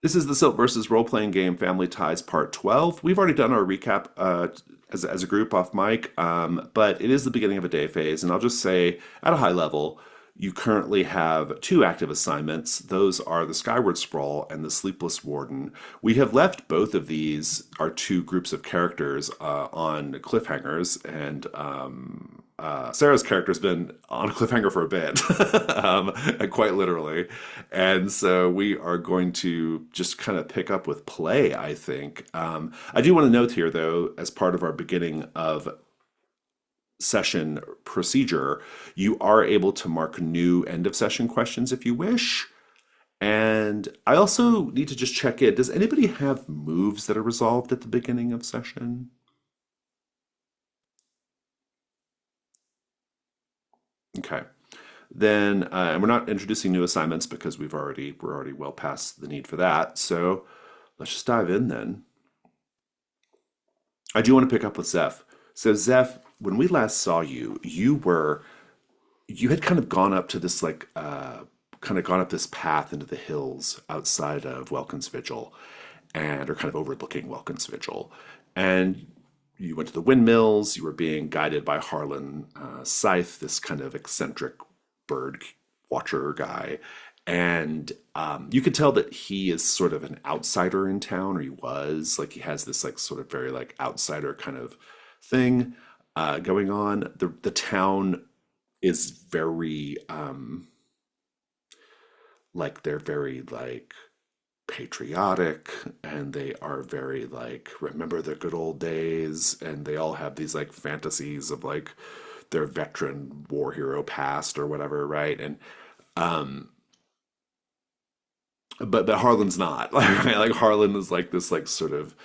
This is the Silt versus role-playing game Family Ties Part 12. We've already done our recap as a group off mic, but it is the beginning of a day phase, and I'll just say at a high level, you currently have two active assignments. Those are the Skyward Sprawl and the Sleepless Warden. We have left both of these, our two groups of characters, on cliffhangers, and Sarah's character has been on a cliffhanger for a bit, quite literally. And so we are going to just kind of pick up with play, I think. I do want to note here, though, as part of our beginning of session procedure, you are able to mark new end of session questions if you wish. And I also need to just check in. Does anybody have moves that are resolved at the beginning of session? Okay. Then, and we're not introducing new assignments because we're already well past the need for that. So let's just dive in then. I do want to pick up with Zeph. So Zeph, when we last saw you, you had kind of gone up to this kind of gone up this path into the hills outside of Welkin's Vigil, and or kind of overlooking Welkin's Vigil, and you went to the windmills. You were being guided by Harlan Scythe, this kind of eccentric bird watcher guy, and you could tell that he is sort of an outsider in town, or he was like he has this like sort of very like outsider kind of thing going on. The town is very like they're very like patriotic, and they are very like remember the good old days, and they all have these like fantasies of like their veteran war hero past or whatever, right? And um but Harlan's not right? Like Harlan is like this sort of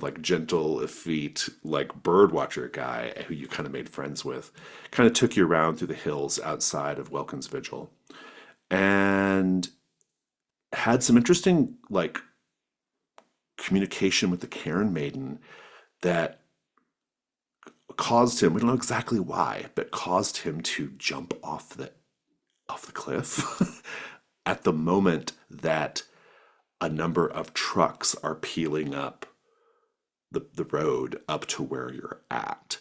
like gentle, effete, like bird watcher guy who you kind of made friends with, kind of took you around through the hills outside of Welkin's Vigil, and had some interesting like communication with the Cairn Maiden that caused him, we don't know exactly why, but caused him to jump off the cliff at the moment that a number of trucks are peeling up the road up to where you're at.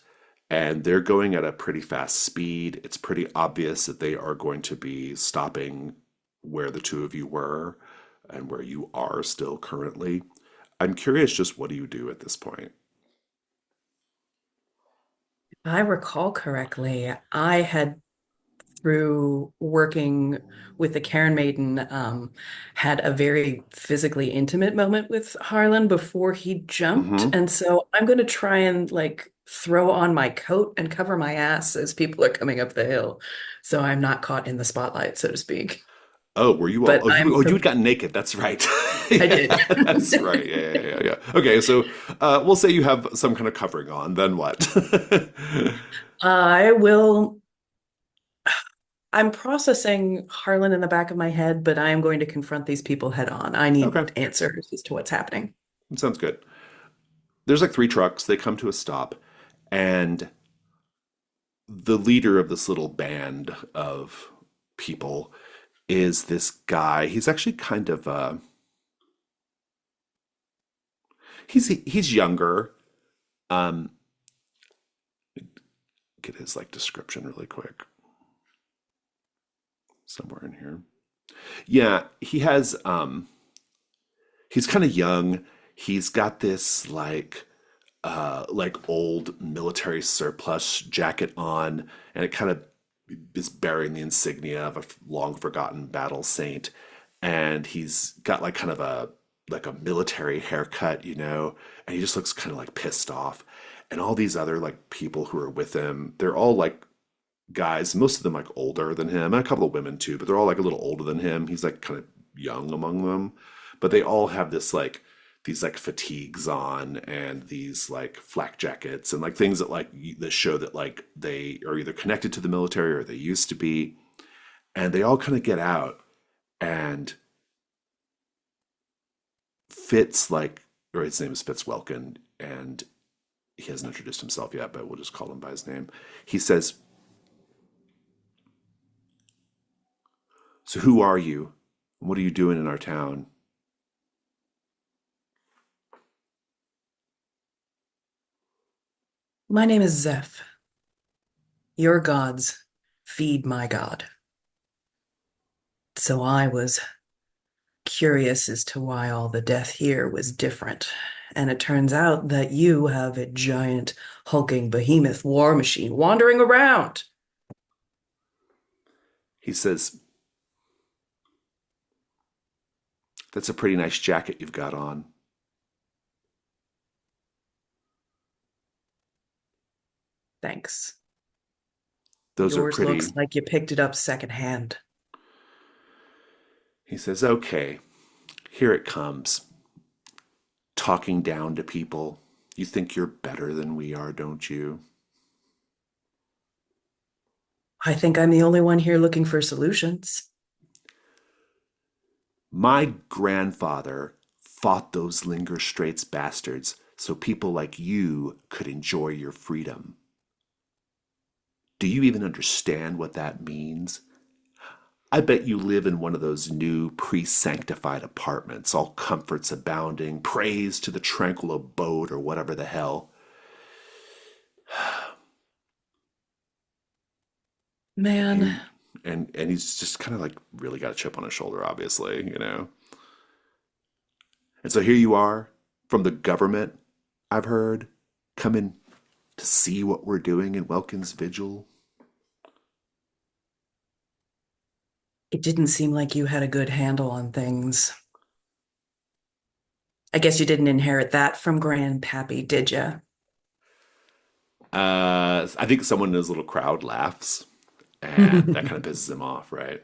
And they're going at a pretty fast speed. It's pretty obvious that they are going to be stopping where the two of you were and where you are still currently. I'm curious, just what do you do at this point? I recall correctly, I had through working with the Karen Maiden, had a very physically intimate moment with Harlan before he jumped. Hmm. And so I'm going to try and like throw on my coat and cover my ass as people are coming up the hill. So I'm not caught in the spotlight, so to speak. Oh, were you all? But I'm, You had gotten naked. That's right. I Yeah, did. that's right. Yeah. Okay, so we'll say you have some kind of covering on. Then what? I will. I'm processing Harlan in the back of my head, but I am going to confront these people head on. I need Okay, answers as to what's happening. sounds good. There's like three trucks. They come to a stop, and the leader of this little band of people is this guy. He's actually kind of he's younger. Um, get his like description really quick somewhere in here. Yeah, he's kind of young. He's got this like old military surplus jacket on, and it kind of is bearing the insignia of a long forgotten battle saint. And he's got like kind of a military haircut, and he just looks kind of like pissed off. And all these other like people who are with him, they're all like guys, most of them like older than him, and a couple of women too, but they're all like a little older than him. He's like kind of young among them, but they all have this like these like fatigues on, and these like flak jackets, and like things that that show that like they are either connected to the military or they used to be. And they all kind of get out, and Fitz like, or his name is Fitz Welkin, and he hasn't introduced himself yet, but we'll just call him by his name. He says, "So who are you? What are you doing in our town?" My name is Zeph. Your gods feed my god. So I was curious as to why all the death here was different. And it turns out that you have a giant, hulking behemoth war machine wandering around. He says, "That's a pretty nice jacket you've got on." Thanks. Those are Yours looks pretty. like you picked it up secondhand. He says, "Okay, here it comes. Talking down to people. You think you're better than we are, don't you?" I think I'm the only one here looking for solutions. My grandfather fought those Linger Straits bastards so people like you could enjoy your freedom. Do you even understand what that means? I bet you live in one of those new pre-sanctified apartments, all comforts abounding, praise to the tranquil abode or whatever the hell. Man, And and he's just kind of like really got a chip on his shoulder, obviously, you know. And so here you are from the government, I've heard, coming to see what we're doing in Welkin's Vigil. it didn't seem like you had a good handle on things. I guess you didn't inherit that from Grandpappy, did you? I think someone in his little crowd laughs, and that kind of pisses him off, right?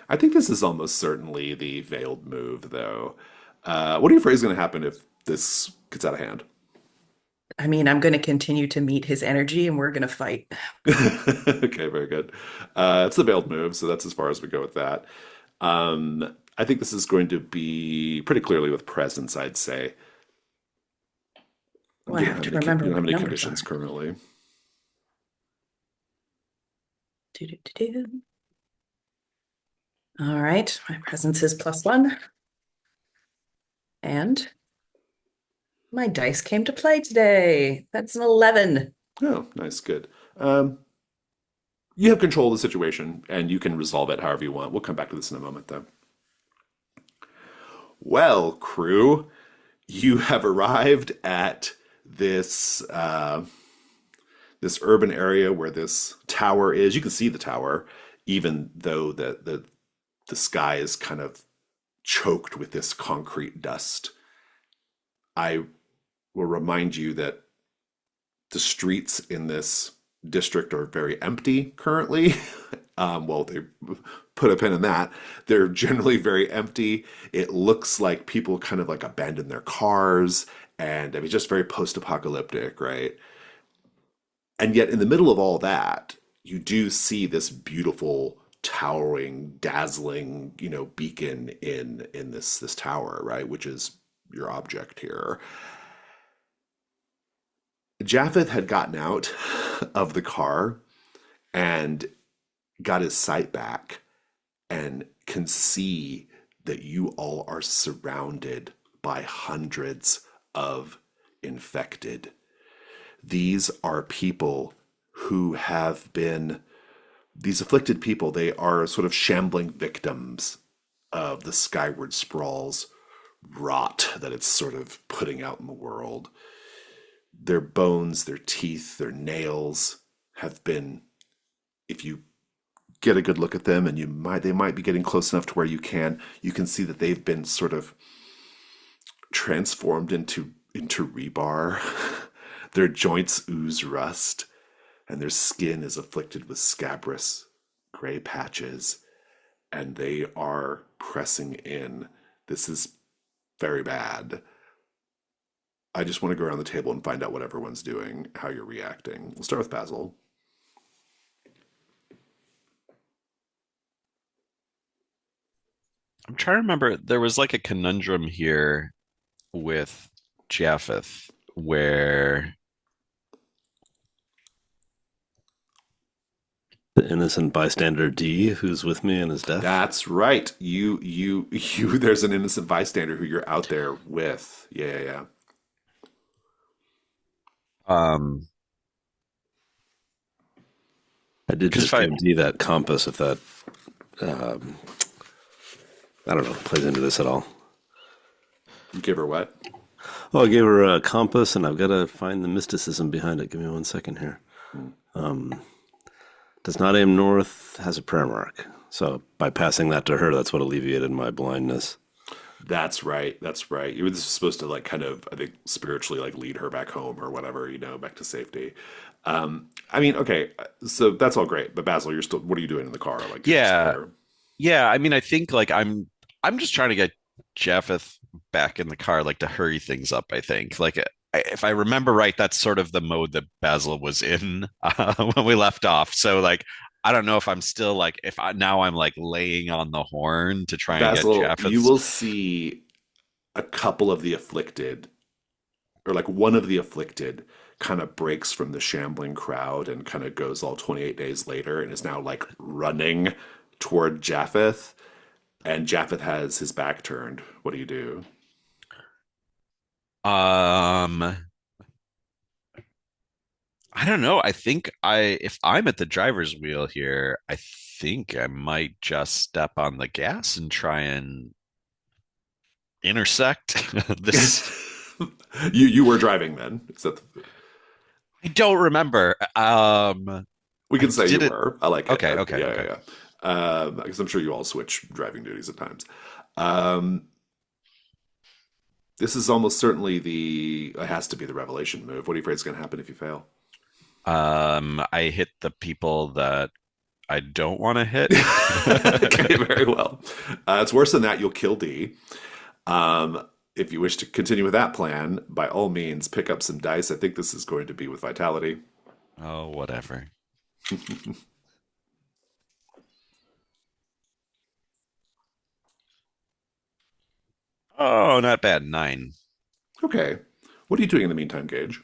I think this is almost certainly the veiled move, though. What are you afraid is going to happen if this gets out of hand? I mean, I'm going to continue to meet his energy and we're going to fight. Okay, very good. It's the veiled move, so that's as far as we go with that. I think this is going to be pretty clearly with presence, I'd say. Oh, I You don't have have to any, remember you don't have what any numbers conditions are. currently. Do-do-do-do. All right, my presence is +1, and my dice came to play today. That's an 11. Oh, nice, good. Um, you have control of the situation, and you can resolve it however you want. We'll come back to this in a moment, though. Well, crew, you have arrived at this urban area where this tower is. You can see the tower, even though the sky is kind of choked with this concrete dust. I will remind you that the streets in this district are very empty currently. Well, they put a pin in that. They're generally very empty. It looks like people kind of like abandoned their cars, and I mean, just very post-apocalyptic, right? And yet, in the middle of all that, you do see this beautiful, towering, dazzling, beacon in this tower, right? Which is your object here. Japheth had gotten out of the car and got his sight back and can see that you all are surrounded by hundreds of infected. These are people who have been, these afflicted people, they are sort of shambling victims of the skyward sprawl's rot that it's sort of putting out in the world. Their bones, their teeth, their nails have been, if you get a good look at them and they might be getting close enough to where you can see that they've been sort of transformed into rebar. Their joints ooze rust, and their skin is afflicted with scabrous gray patches, and they are pressing in. This is very bad. I just want to go around the table and find out what everyone's doing, how you're reacting. We'll start with Basil. I'm trying to remember. There was like a conundrum here with Japheth where The innocent bystander D, who's with me and is deaf. That's right. You. There's an innocent bystander who you're out there with. Yeah, yeah, yeah. um I did Because just if I give D that compass, if that, um, I don't know, plays into this at all. You give her what? Oh, I gave her a compass, and I've got to find the mysticism behind it. Give me 1 second here. Hmm. Does not aim north, has a prayer mark. So by passing that to her, that's what alleviated my blindness. That's right. That's right. You were supposed to like kind of, I think, spiritually like lead her back home or whatever, back to safety. I mean, okay, so that's all great, but Basil, you're still, what are you doing in the car? Like you're just yeah, there. yeah, I mean, I think like I'm just trying to get Japheth back in the car, like to hurry things up. I think like if I remember right, that's sort of the mode that Basil was in when we left off. So like I don't know if I'm still like if I now I'm like laying on the horn to try and get Basil, you Japheth's. will see a couple of the afflicted, or like one of the afflicted, kind of breaks from the shambling crowd and kind of goes all 28 days later and is now like running toward Japheth. And Japheth has his back turned. What do you do? Um, I don't know. I think if I'm at the driver's wheel here, I think I might just step on the gas and try and intersect this. You were driving then. Is that I don't remember. we I can say you did it. were. I like it. Okay, okay, Yeah, okay. yeah, yeah. Because I'm sure you all switch driving duties at times. Um, this is almost certainly it has to be the revelation move. What are you afraid is going to happen if you fail? I hit the people that I don't want to hit. Okay, very well. It's worse than that. You'll kill D. If you wish to continue with that plan, by all means, pick up some dice. I think this is going to be with vitality. Oh, whatever. Oh, not bad. 9. Okay. What are you doing in the meantime, Gage?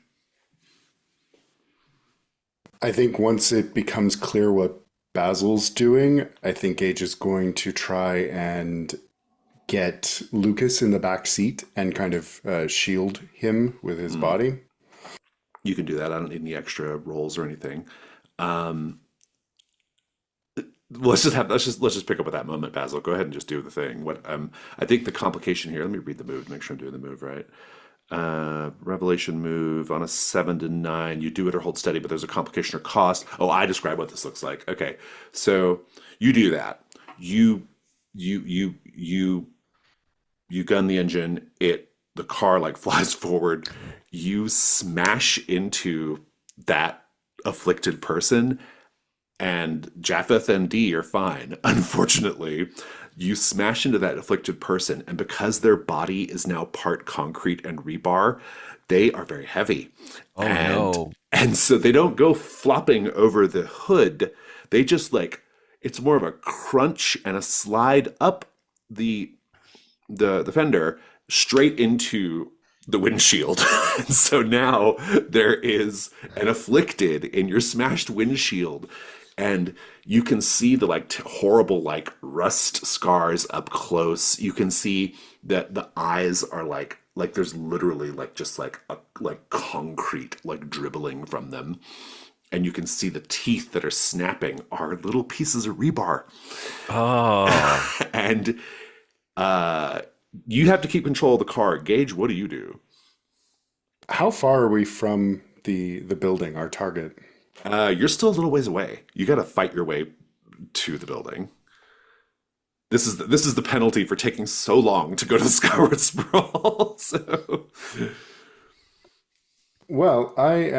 I think once it becomes clear what Basil's doing, I think Gage is going to try and get Lucas in the back seat and kind of shield him with his Mm, body. you can do that. I don't need any extra rolls or anything. Um, let's just pick up at that moment, Basil. Go ahead and just do the thing. I think the complication here. Let me read the move to make sure I'm doing the move right. Revelation move on a 7 to 9. You do it or hold steady, but there's a complication or cost. Oh, I describe what this looks like. Okay, so you do that. You you you you you gun the engine. The car like flies forward. You smash into that afflicted person, and Japheth and D are fine. Unfortunately, you smash into that afflicted person, and because their body is now part concrete and rebar, they are very heavy. Oh And no. and so they don't go flopping over the hood. They just like it's more of a crunch and a slide up the the fender straight into the windshield. And so now there is an afflicted in your smashed windshield, and you can see the like horrible like rust scars up close. You can see that the eyes are like there's literally like just like a like concrete like dribbling from them, and you can see the teeth that are snapping are little pieces of rebar. Oh. And uh you have to keep control of the car. Gage, what do you do? How far are we from the building, our target? You're still a little ways away. You got to fight your way to the building. This is the penalty for taking so long to go to the Skyward Sprawl. So Well, I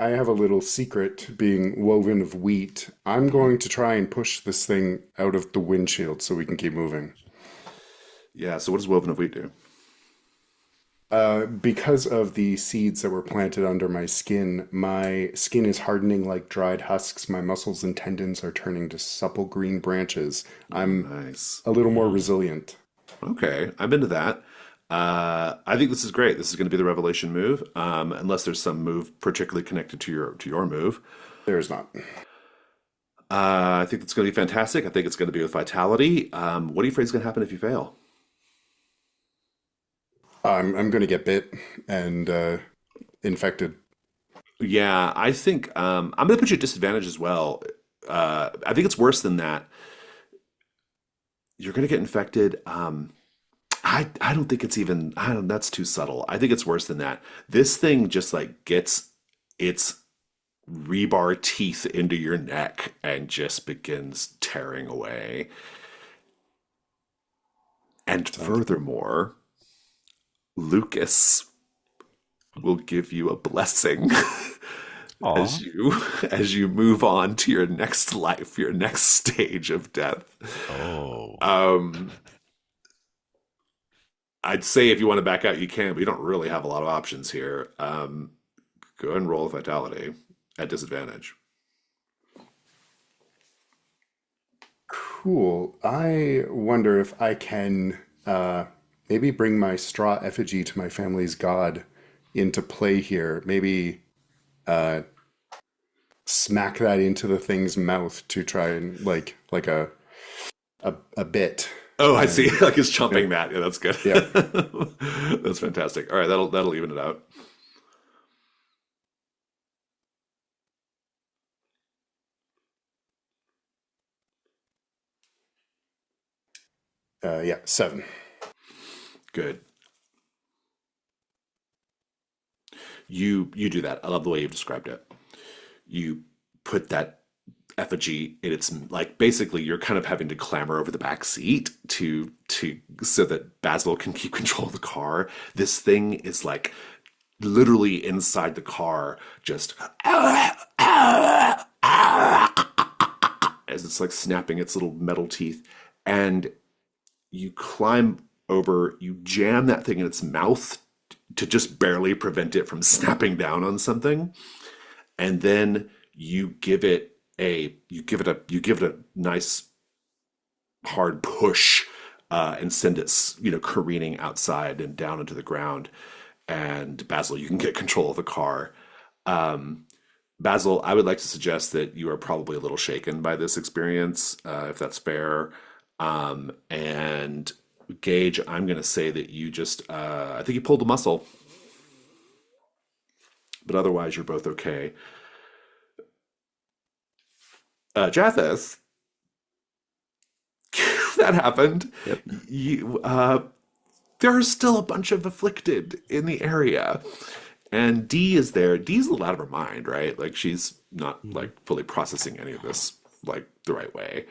have a little secret being woven of wheat. I'm going to try and push this thing out of the windshield so we can keep moving. yeah. So what does woven of wheat do? Because of the seeds that were planted under my skin is hardening like dried husks. My muscles and tendons are turning to supple green branches. I'm Nice. a little more resilient. Okay, I'm into that. I think this is great. This is going to be the revelation move, unless there's some move particularly connected to your move. There's not. I think it's going to be fantastic. I think it's going to be with vitality. What do you afraid is going to happen if you fail? I'm going to get bit and infected. Yeah, I think I'm going to put you at disadvantage as well. I think it's worse than that. You're going to get infected. I don't think it's even. I don't. That's too subtle. I think it's worse than that. This thing just like gets its rebar teeth into your neck and just begins tearing away. And Sounds furthermore, Lucas will give you a blessing Aw. as you move on to your next life, your next stage of death. Oh. Um, I'd say if you want to back out, you can, but you don't really have a lot of options here. Go ahead and roll vitality at disadvantage. cool. I wonder if I can maybe bring my straw effigy to my family's god into play here. Maybe smack that into the thing's mouth to try and like a bit. Oh, I see. And Like it's yeah, chomping that. Yeah, that's good. yeah, That's fantastic. All right, that'll even it out. yeah, 7. Good. You do that. I love the way you've described it. You put that effigy in its like basically you're kind of having to clamber over the back seat to so that Basil can keep control of the car. This thing is like literally inside the car, just as it's like snapping its little metal teeth, and you climb over, you jam that thing in its mouth to just barely prevent it from snapping down on something, and then you give it a nice hard push and send it careening outside and down into the ground. And Basil, you can get control of the car. Um, Basil, I would like to suggest that you are probably a little shaken by this experience, if that's fair. And Gage, I'm going to say that you just, I think you pulled a muscle, but otherwise you're both okay. Japheth, that happened. Yep. You, there are still a bunch of afflicted in the area. And Dee is there. Dee's a little out of her mind, right? Like she's not like fully processing any of this like the right way.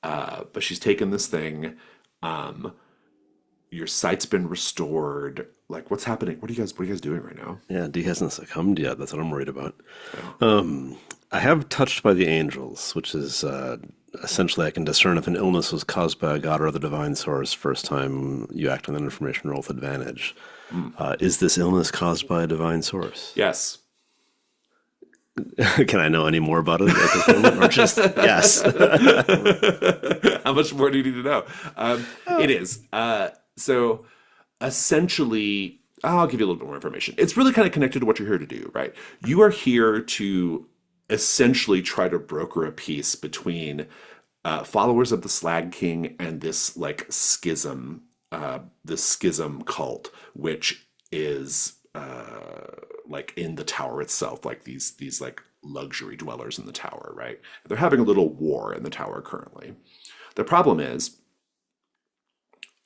But she's taken this thing. Um, your sight's been restored. Like what's happening? What are you guys doing right now? Yeah, D hasn't succumbed yet. That's what I'm worried about. Oh. I have touched by the angels, which is essentially I can discern if an illness was caused by a god or the divine source first time you act on that information roll with advantage. Is this illness caused by a divine source? Yes. Can I know any more about it at this moment, or just yes? How much more do you need to know? It is. So essentially, I'll give you a little bit more information. It's really kind of connected to what you're here to do, right? You are here to essentially try to broker a peace between followers of the Slag King and this schism cult, which is like in the tower itself, like these like luxury dwellers in the tower, right? They're having a little war in the tower currently. The problem is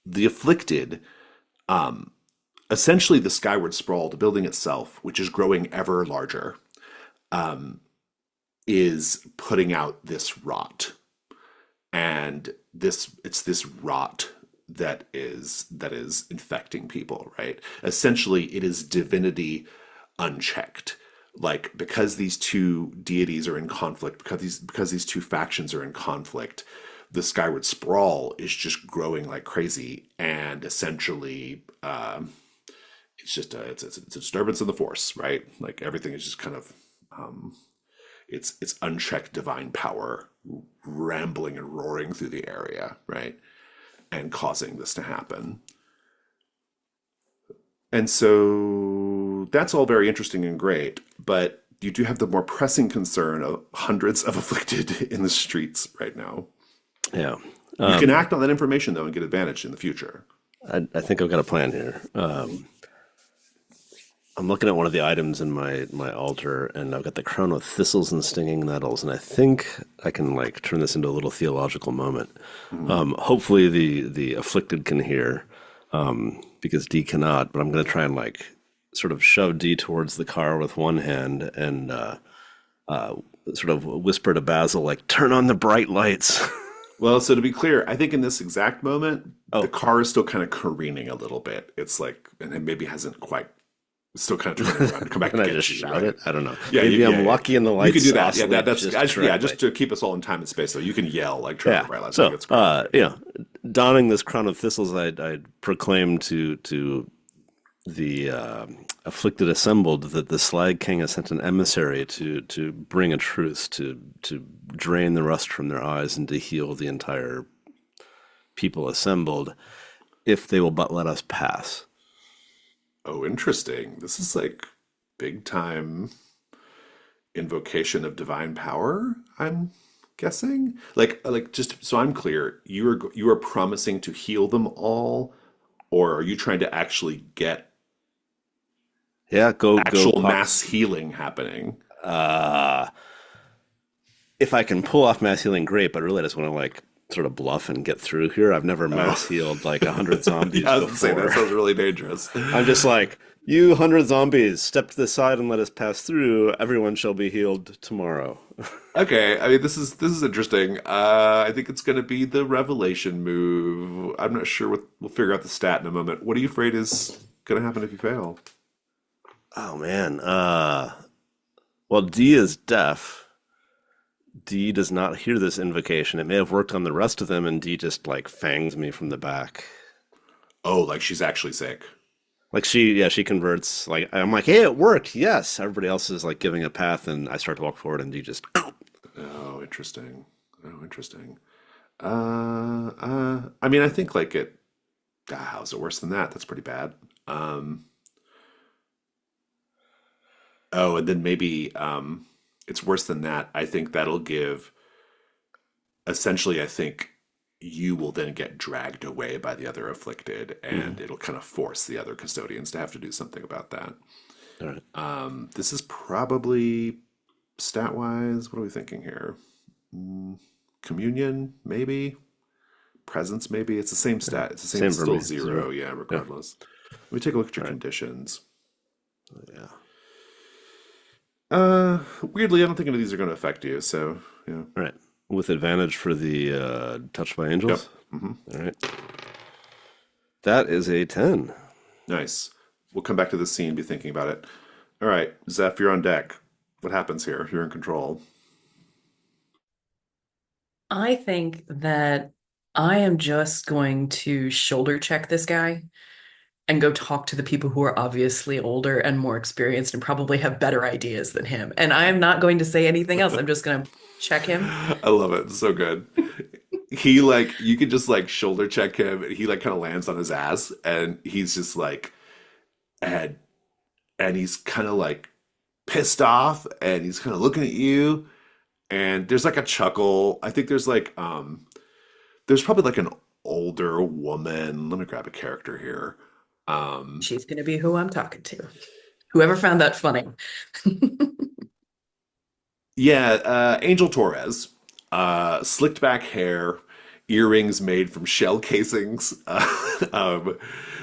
the afflicted, essentially the skyward sprawl, the building itself, which is growing ever larger, is putting out this rot, and it's this rot that is infecting people, right? Essentially, it is divinity unchecked. Like because these two deities are in conflict, because these two factions are in conflict, the skyward sprawl is just growing like crazy, and essentially, it's just it's a disturbance in the force, right? Like everything is just kind of it's unchecked divine power rambling and roaring through the area, right? And causing this to happen. And so that's all very interesting and great, but you do have the more pressing concern of hundreds of afflicted in the streets right now. Yeah. You can act on that information though and get advantage in the future. I think I've got a plan here. I'm looking at one of the items in my altar, and I've got the crown of thistles and stinging nettles, and I think I can like turn this into a little theological moment. Mhm. Hopefully, the afflicted can hear, because D cannot. But I'm going to try and like sort of shove D towards the car with one hand, and uh, sort of whisper to Basil, like, "Turn on the bright lights." Well, so to be clear, I think in this exact moment, the Oh, car is still kind of careening a little bit. It's like, and it maybe hasn't quite, it's still kind of turning around to come back can to I get just you, shout right? it? I don't know. Yeah, Maybe yeah, I'm yeah. lucky and the You could lights do that. Yeah, oscillate that's just yeah, correctly. just to keep us all in time and space. So you can yell like turn on the Yeah. bright lights. I think So, it's great. donning this crown of thistles, I proclaim to the afflicted assembled that the Slag King has sent an emissary to bring a truce, to drain the rust from their eyes and to heal the entire people assembled, if they will but let us pass. Oh, interesting. This is like big time invocation of divine power, I'm guessing. Like just so I'm clear, you are promising to heal them all, or are you trying to actually get Yeah, go actual pop. mass healing happening? Uh, if I can pull off mass healing, great. But really, I just want to like sort of bluff and get through here. I've never mass Oh, healed like 100 zombies yeah, I was gonna say that before. sounds really dangerous. I'm just like, you 100 zombies, step to the side and let us pass through. Everyone shall be healed tomorrow. Okay, I mean this is interesting. I think it's going to be the revelation move. I'm not sure what we'll figure out the stat in a moment. What are you afraid is going to happen if you fail? Oh man. Well, D is deaf. D does not hear this invocation. It may have worked on the rest of them, and D just like fangs me from the back. Oh, like she's actually sick. Like she converts. Like I'm like, hey, it worked. Yes. Everybody else is like giving a path, and I start to walk forward, and D just. Oh, interesting. Oh, interesting. I mean, I think like it. How's it worse than that? That's pretty bad. Um, oh, and then maybe it's worse than that. I think that'll give. Essentially, I think you will then get dragged away by the other afflicted, Mhm. and it'll kind of force the other custodians to have to do something about that. All right. This is probably stat wise. What are we thinking here? Mm, communion, maybe. Presence, maybe. It's the same stat. It's the same. Same It's for still me. zero. Zero. Yeah, Yeah. regardless. Let me take a look at your All right. conditions. Yeah. Weirdly, I don't think any of these are going to affect you. So, yeah. All right. With advantage for the touched by Yep. angels. Hmm. All right. That is a 10. Nice. We'll come back to this scene, be thinking about it. All right, Zeph, you're on deck. What happens here? You're in control. I think that I am just going to shoulder check this guy and go talk to the people who are obviously older and more experienced and probably have better ideas than him. And I am not going to say anything else. I'm just going to check him. I love it. It's so good. He like you could just like shoulder check him and he like kind of lands on his ass and he's just like and and he's kind of like pissed off and he's kind of looking at you and there's like a chuckle. I think there's probably like an older woman. Let me grab a character here. Um She's going to be who I'm talking to. Whoever found that funny. Yeah, Angel Torres, slicked back hair, earrings made from shell casings.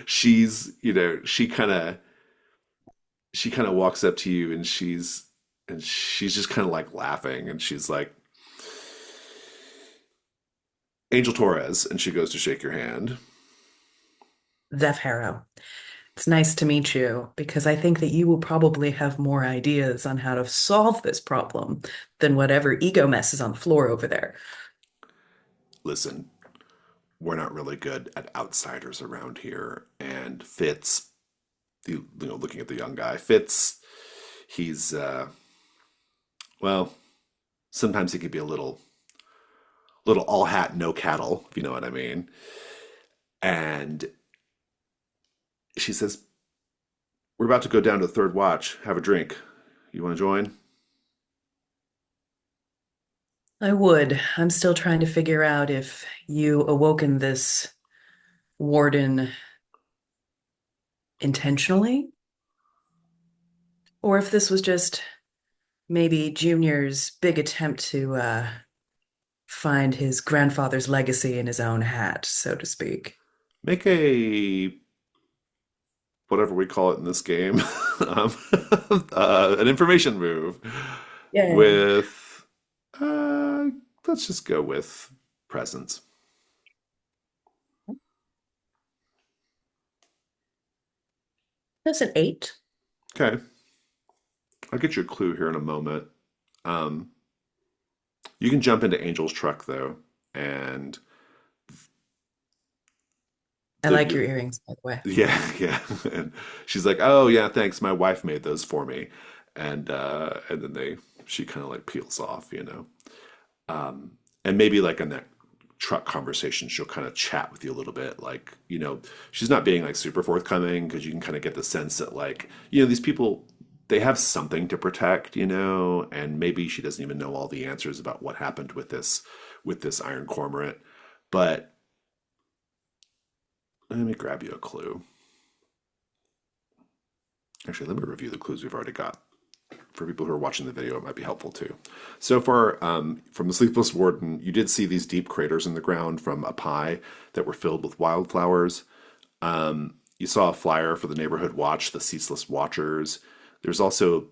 She's, she kind of walks up to you and she's just kind of like laughing and she's like, Angel Torres, and she goes to shake your hand. Zeph Harrow. It's nice to meet you because I think that you will probably have more ideas on how to solve this problem than whatever ego mess is on the floor over there. Listen, we're not really good at outsiders around here, and Fitz, looking at the young guy, Fitz, he's well, sometimes he could be a little all hat no cattle, if you know what I mean. And she says, "We're about to go down to the third watch. Have a drink. You want to join?" I would. I'm still trying to figure out if you awoken this warden intentionally Or if this was just maybe Junior's big attempt to find his grandfather's legacy in his own hat, so to speak. Make a whatever we call it in this game, um, an information move Yay. with, uh, let's just go with presence. That's an 8. Okay, I'll get you a clue here in a moment. Um, you can jump into Angel's truck though, and I like your earrings, by the way. yeah, yeah. And she's like, "Oh yeah, thanks. My wife made those for me." And then she kind of like peels off, you know. And maybe like in that truck conversation, she'll kind of chat with you a little bit. Like, you know, she's not being like super forthcoming because you can kind of get the sense that like, you know, these people they have something to protect, you know, and maybe she doesn't even know all the answers about what happened with this iron cormorant. But let me grab you a clue. Actually, let me review the clues we've already got. For people who are watching the video, it might be helpful too. So far, from the Sleepless Warden, you did see these deep craters in the ground from up high that were filled with wildflowers. You saw a flyer for the neighborhood watch, the Ceaseless Watchers. There's also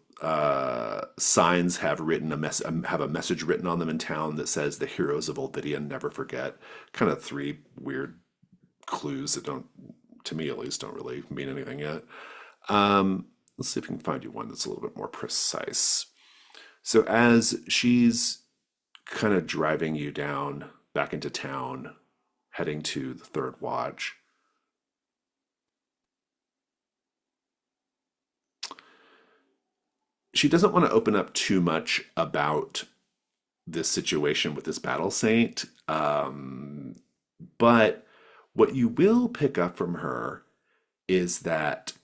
signs have a message written on them in town that says the heroes of Olvidian never forget. Kind of three weird clues that don't, to me at least, don't really mean anything yet. Let's see if we can find you one that's a little bit more precise. So as she's kind of driving you down back into town, heading to the third watch, she doesn't want to open up too much about this situation with this battle saint. But what you will pick up from her is that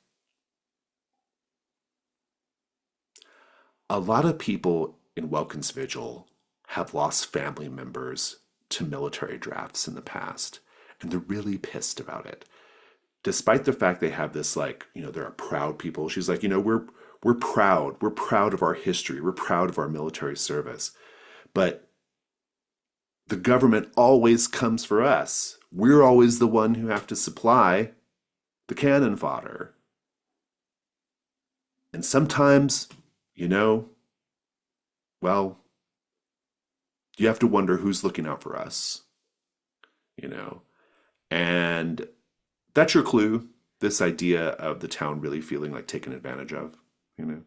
a lot of people in Welkin's Vigil have lost family members to military drafts in the past, and they're really pissed about it. Despite the fact they have this, like, you know, they're a proud people. She's like, you know, we're proud. We're proud of our history. We're proud of our military service. But the government always comes for us. We're always the one who have to supply the cannon fodder. And sometimes, you know, well, you have to wonder who's looking out for us, you know. And that's your clue. This idea of the town really feeling like taken advantage of, you know.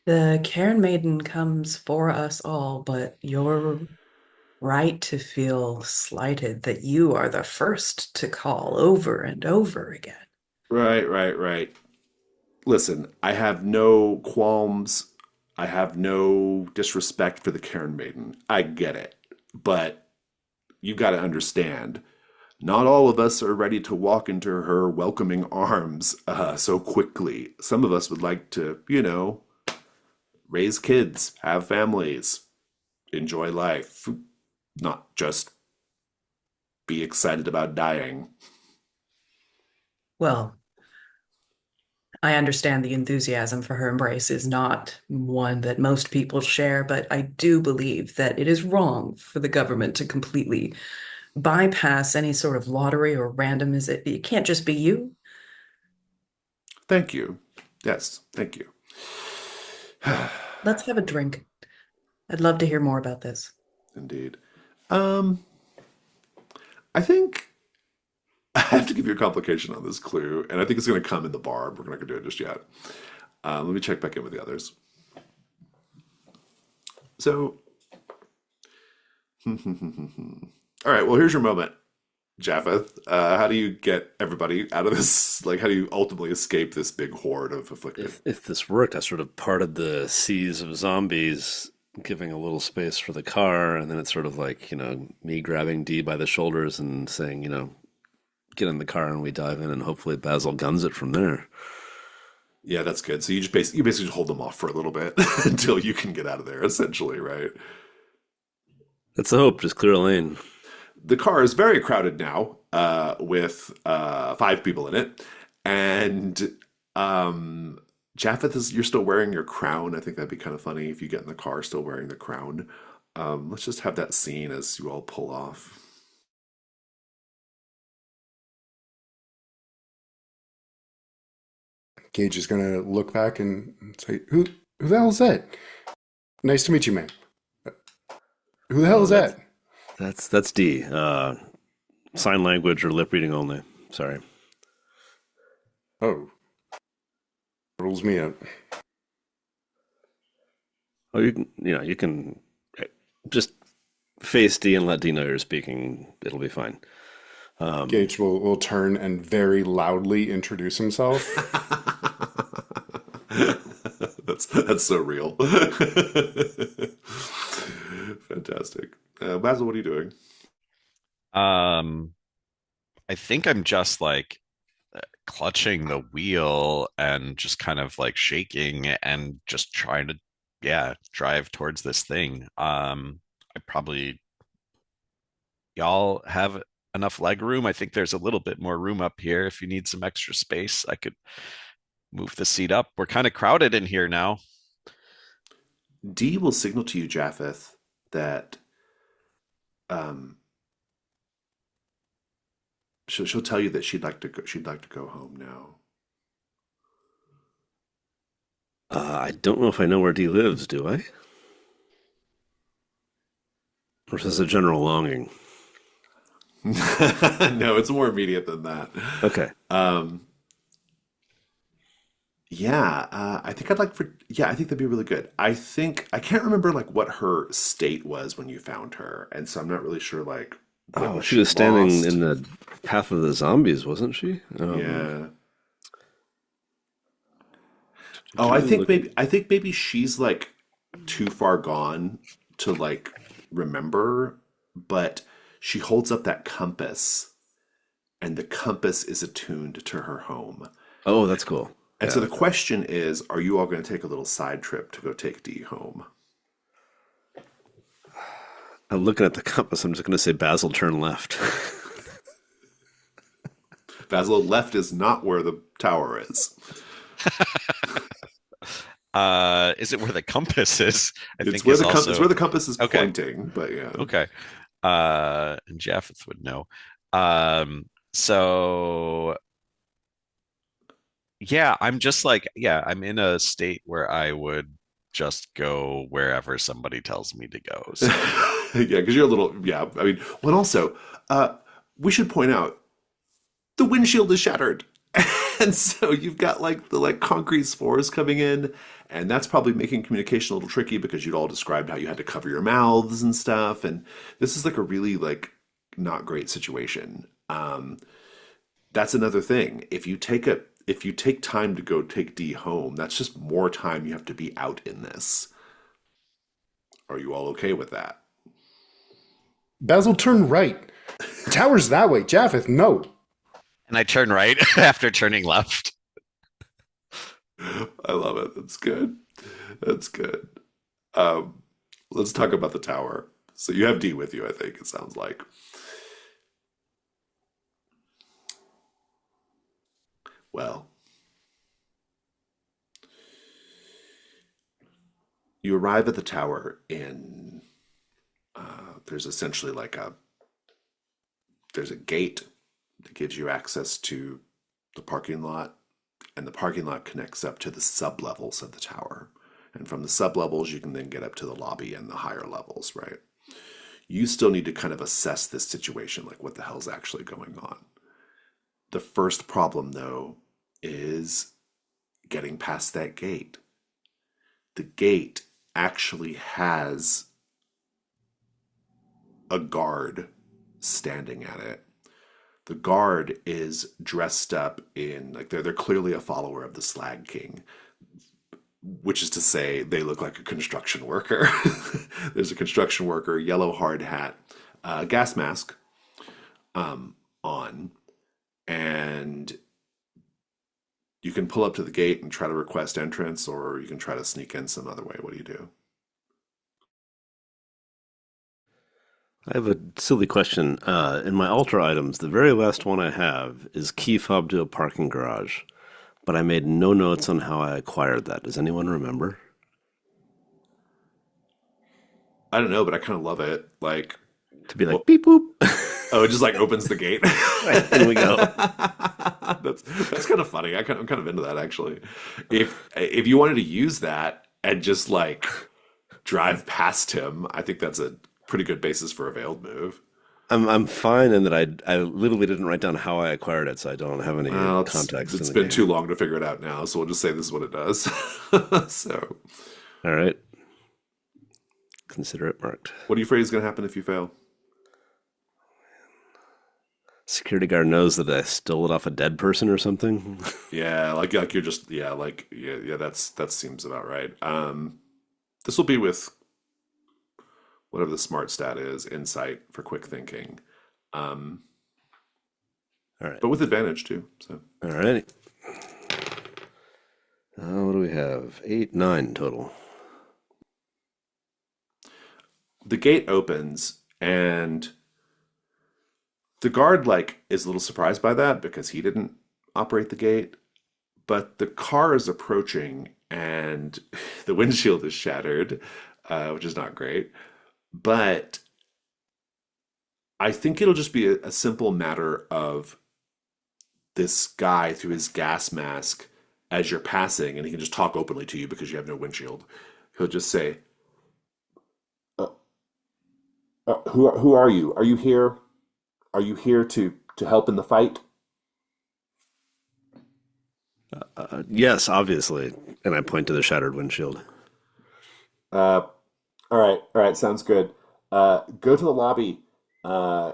The Cairn Maiden comes for us all, but you're right to feel slighted that you are the first to call over and over again. Right, right, right. Listen, I have no qualms. I have no disrespect for the Cairn Maiden. I get it. But you got to understand, not all of us are ready to walk into her welcoming arms so quickly. Some of us would like to, you know, raise kids, have families, enjoy life, not just be excited about dying. Well, I understand the enthusiasm for her embrace is not one that most people share, but I do believe that it is wrong for the government to completely bypass any sort of lottery or randomization. It can't just be you. Thank you. Yes, thank you. Let's have a drink. I'd love to hear more about this. Indeed. Um, I think I have to give you a complication on this clue, and I think it's going to come in the bar. We're not going to do it just yet. Let me check back in with the others. So, all right. Well, here's your moment, Japheth. How do you get everybody out of this? Like, how do you ultimately escape this big horde of afflicted? If this worked, I sort of parted the seas of zombies, giving a little space for the car, and then it's sort of like, you know, me grabbing Dee by the shoulders and saying, you know, get in the car and we dive in, and hopefully Basil guns it from there. Yeah, that's good. So you basically just hold them off for a little bit until you can get out of there, essentially, right? That's the hope. Just clear a lane. The car is very crowded now, with 5 people in it, and Japheth is you're still wearing your crown. I think that'd be kind of funny if you get in the car still wearing the crown. Let's just have that scene as you all pull off. Gage is gonna look back and say, "Who the hell is that? Nice to meet you, man. Who the hell Oh, is that?" that's D. Sign language or lip reading only. Sorry. Oh, rules me out. Oh, you can just face D and let D know you're speaking. It'll be fine. Gage will turn and very loudly introduce himself. That's so real. Fantastic. Basil, what are you doing? Um, I think I'm just like clutching the wheel and just kind of like shaking and just trying to, yeah, drive towards this thing. I probably y'all have enough leg room. I think there's a little bit more room up here. If you need some extra space, I could move the seat up. We're kind of crowded in here now. D will signal to you, Japheth, that um, she'll tell you that she'd like to go home now. I don't know if I know where D lives, do I? Or is this a general longing? No, it's more immediate than that. Okay. Yeah, I think I'd like for yeah, I think that'd be really good. I can't remember like what her state was when you found her, and so I'm not really sure like Oh, what she was standing lost. in the path of the zombies, wasn't she? Yeah. Oh, I think maybe she's like too far gone to like remember, but she holds up that compass, and the compass is attuned to her home. Oh, that's cool. And so Yeah. the question is, are you all going to take a little side trip to go take D home? I'm looking at the compass. I'm just going to say Basil, turn left. Basil, left is not where the tower is. Is it where the compass is? I It's think where is the also it's where the compass is okay. pointing, but yeah. Okay. And Japheth would know. So yeah, I'm just like, yeah, I'm in a state where I would just go wherever somebody tells me to go. So Yeah, because you're a little yeah. I mean, well, and also, uh, we should point out the windshield is shattered, and so you've got like the like concrete spores coming in, and that's probably making communication a little tricky because you'd all described how you had to cover your mouths and stuff, and this is like a really like not great situation. That's another thing. If you take time to go take D home, that's just more time you have to be out in this. Are you all okay with that? Basil, turn right. Tower's that way. Japheth, no. and I turn right after turning left. I love it. That's good. That's good. Um, let's talk about the tower. So you have D with you, I think it sounds like. Well, you arrive at the tower in there's essentially like there's a gate that gives you access to the parking lot, and the parking lot connects up to the sub levels of the tower. And from the sub levels, you can then get up to the lobby and the higher levels, right? You still need to kind of assess this situation, like what the hell's actually going on. The first problem, though, is getting past that gate. The gate actually has a guard standing at it. The guard is dressed up in like they're clearly a follower of the Slag King, which is to say they look like a construction worker. There's a construction worker, yellow hard hat, gas mask on, and you can pull up to the gate and try to request entrance, or you can try to sneak in some other way. What do you do? I have a silly question. In my altar items, the very last one I have is key fob to a parking garage. but I made no notes on how I acquired that. Does anyone remember? I don't know, but I kind of love it. Like, To be like well, beep boop. oh, it just like opens the gate. Right, in we go. That's kind of funny. I'm kind of into that actually. If you wanted to use that and just like drive past him, I think that's a pretty good basis for a veiled move. I'm fine in that I literally didn't write down how I acquired it, so I don't have any Well, context in it's the been too game. long to figure it out now, so we'll just say this is what it does. So, All right, consider it marked. what are you afraid is going to happen if you fail? Security guard knows that I stole it off a dead person or something. Yeah, like you're just yeah, that seems about right. This will be with whatever the smart stat is, insight for quick thinking, um, All right, but with advantage too. So all right. What do we have? 8, 9 total. the gate opens and the guard like is a little surprised by that because he didn't operate the gate, but the car is approaching and the windshield is shattered, which is not great. But I think it'll just be a simple matter of this guy through his gas mask as you're passing, and he can just talk openly to you because you have no windshield. He'll just say, uh, who are you? Are you here? Are you here to help in the fight?" Yes, obviously. And I point to the shattered windshield. Uh, all right, sounds good. Go to the lobby. Uh,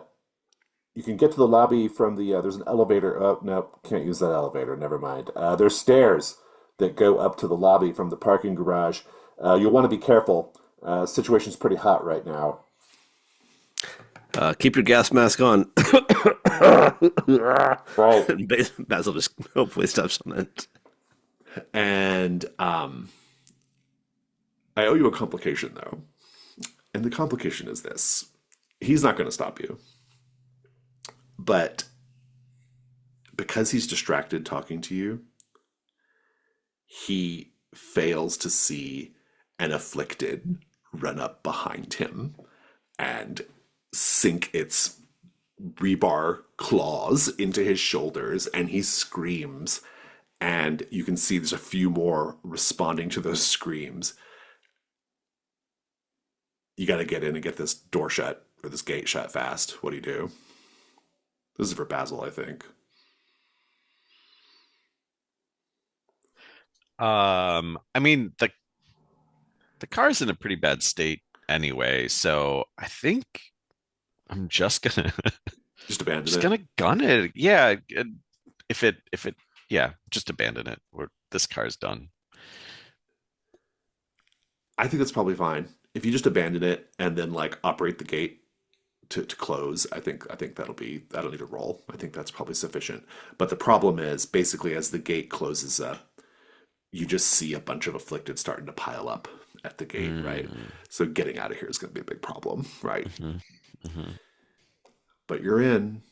you can get to the lobby from the. There's an elevator. Oh, no, can't use that elevator. Never mind. There's stairs that go up to the lobby from the parking garage. You'll want to be careful. Situation's pretty hot right now. Keep your gas mask on. Right. And Basil just hopefully steps on it. And I owe you a complication, though. And the complication is this: he's not going to stop you, but because he's distracted talking to you, he fails to see an afflicted run up behind him and sink its rebar claws into his shoulders, and he screams. And you can see there's a few more responding to those screams. You got to get in and get this door shut or this gate shut fast. What do you do? This is for Basil, I think. I mean the car's in a pretty bad state anyway, so I think I'm just gonna Just abandon just it. gonna gun it. Yeah, if it yeah, just abandon it. This car's done. I think that's probably fine. If you just abandon it and then like operate the gate to close, I think that'll need a roll. I think that's probably sufficient. But the problem is basically as the gate closes up, you just see a bunch of afflicted starting to pile up at the gate, right? Mm, So getting out of here is going to be a big problem, right? mhm, mhm. But you're in.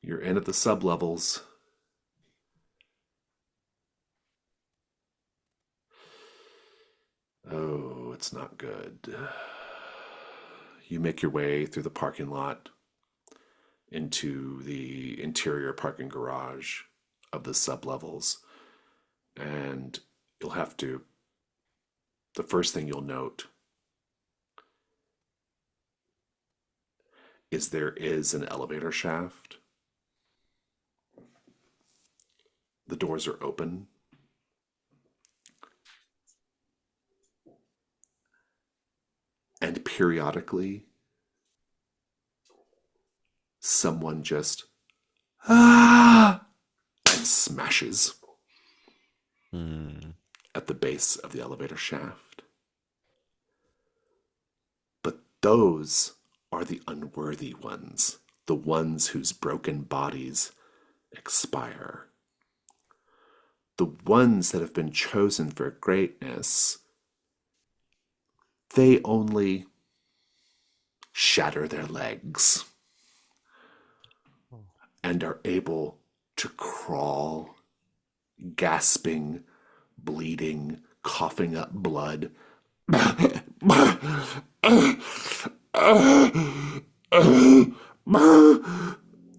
You're in at the sub levels. Oh, it's not good. You make your way through the parking lot into the interior parking garage of the sub levels, and you'll have to. The first thing you'll note is there is an elevator shaft. The doors are open. And periodically, someone just ah and smashes Mm. at the base of the elevator shaft. But those are the unworthy ones, the ones whose broken bodies expire. The ones that have been chosen for greatness, they only shatter their legs and are able to crawl gasping, bleeding, coughing up blood.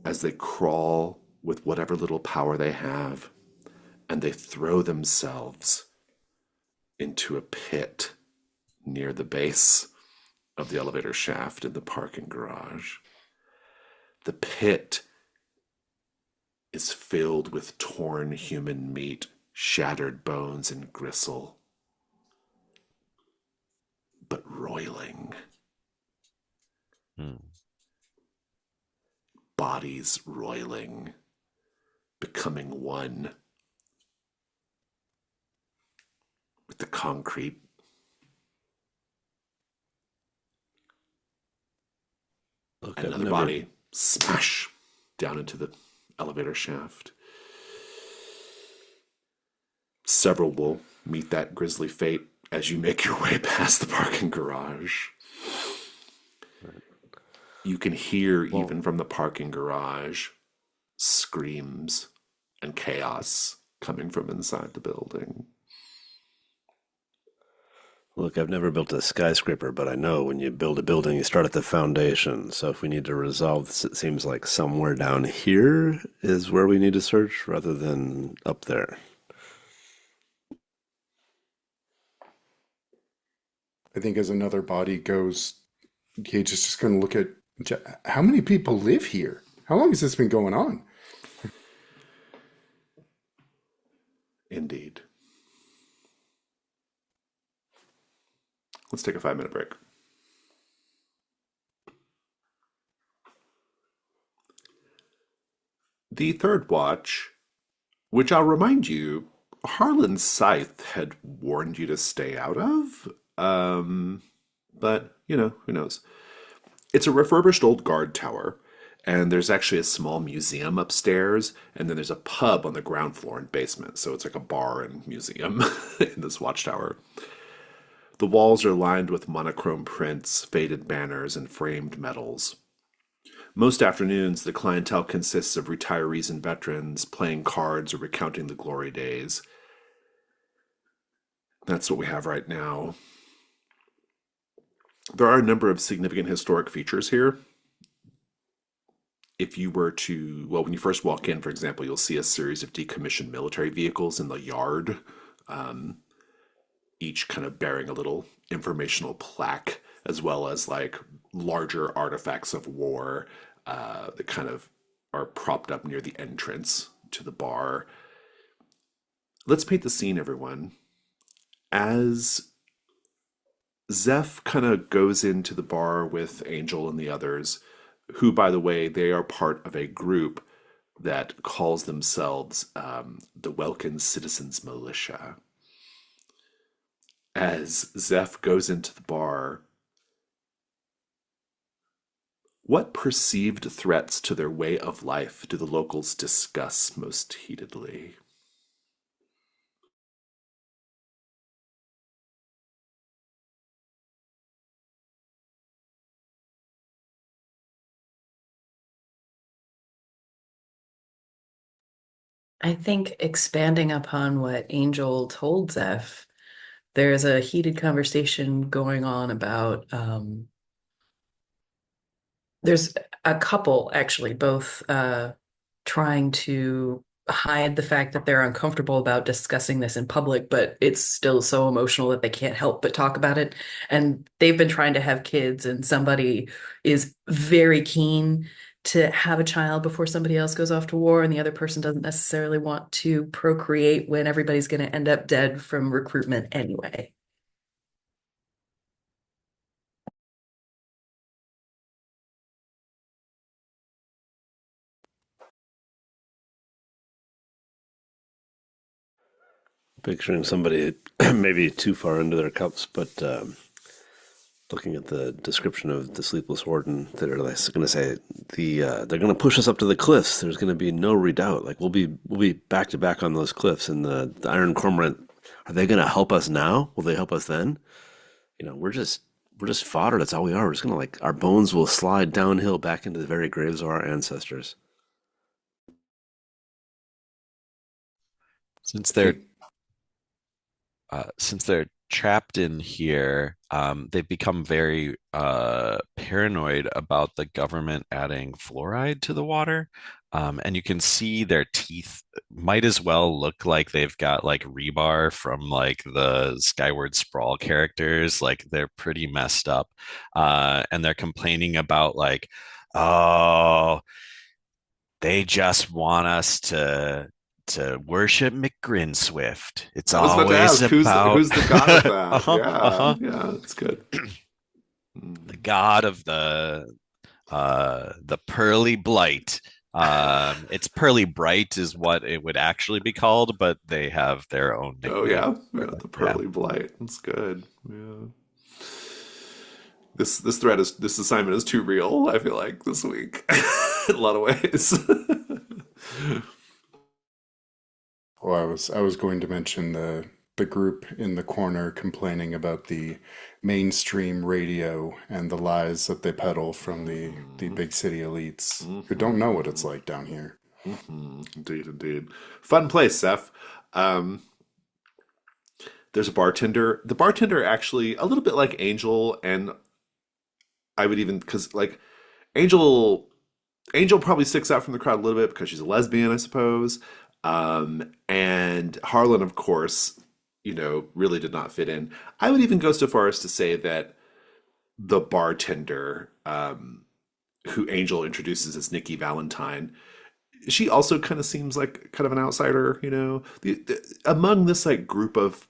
As they crawl with whatever little power they have, and they throw themselves into a pit near the base of the elevator shaft in the parking garage. The pit is filled with torn human meat, shattered bones, and gristle, but roiling. Hmm. Bodies roiling, becoming one with the concrete. Look, And I've another never body smash down into the elevator shaft. Several will meet that grisly fate as you make your way past the parking garage. You can hear, even from the parking garage, screams and chaos coming from inside the building. Look, I've never built a skyscraper, but I know when you build a building, you start at the foundation. So if we need to resolve this, it seems like somewhere down here is where we need to search rather than up there. I think as another body goes, Gage is just going to look at how many people live here? How long has this been going on? Indeed. Let's take a 5-minute break. The third watch, which I'll remind you, Harlan's scythe had warned you to stay out of. But, who knows? It's a refurbished old guard tower, and there's actually a small museum upstairs, and then there's a pub on the ground floor and basement. So it's like a bar and museum in this watchtower. The walls are lined with monochrome prints, faded banners, and framed medals. Most afternoons, the clientele consists of retirees and veterans playing cards or recounting the glory days. That's what we have right now. There are a number of significant historic features here. If you were to, well, when you first walk in, for example, you'll see a series of decommissioned military vehicles in the yard, each kind of bearing a little informational plaque, as well as like larger artifacts of war that kind of are propped up near the entrance to the bar. Let's paint the scene, everyone. As Zeph kind of goes into the bar with Angel and the others, who, by the way, they are part of a group that calls themselves the Welkin Citizens Militia. As Zeph goes into the bar, what perceived threats to their way of life do the locals discuss most heatedly? I think expanding upon what Angel told Zeph, there's a heated conversation going on about there's a couple actually both trying to hide the fact that they're uncomfortable about discussing this in public, but it's still so emotional that they can't help but talk about it. And they've been trying to have kids, and somebody is very keen to have a child before somebody else goes off to war, and the other person doesn't necessarily want to procreate when everybody's going to end up dead from recruitment anyway. Picturing somebody maybe too far into their cups, but looking at the description of the Sleepless Warden, they're going to say they're going to push us up to the cliffs. There's going to be no redoubt. Like we'll be back to back on those cliffs, and the Iron Cormorant. Are they going to help us now? Will they help us then? We're just fodder. That's all we are. We're just gonna our bones will slide downhill back into the very graves of our ancestors. since they're trapped in here, they've become very paranoid about the government adding fluoride to the water. And you can see their teeth might as well look like they've got like rebar from like the Skyward Sprawl characters. Like they're pretty messed up. And they're complaining about like, oh, they just want us to worship McGrinswift. It's I was about to always ask about who's the god of that? uh-huh, Yeah, uh-huh. yeah, it's good. The god of the pearly blight. It's pearly bright is what it would actually be called, but they have their own Oh nickname. yeah, yeah, the Yeah. pearly blight. That's good. Yeah. This assignment is too real, I feel like, this week. In a lot of ways. Oh, I was going to mention the group in the corner complaining about the mainstream radio and the lies that they peddle from the big city elites who don't know what it's like down here. Indeed, indeed. Fun place, Zeph. There's a bartender. The bartender actually a little bit like Angel, and I would even because like Angel Angel probably sticks out from the crowd a little bit because she's a lesbian, I suppose. And Harlan, of course, really did not fit in. I would even go so far as to say that the bartender, who Angel introduces as Nikki Valentine, she also kind of seems like kind of an outsider, among this like group of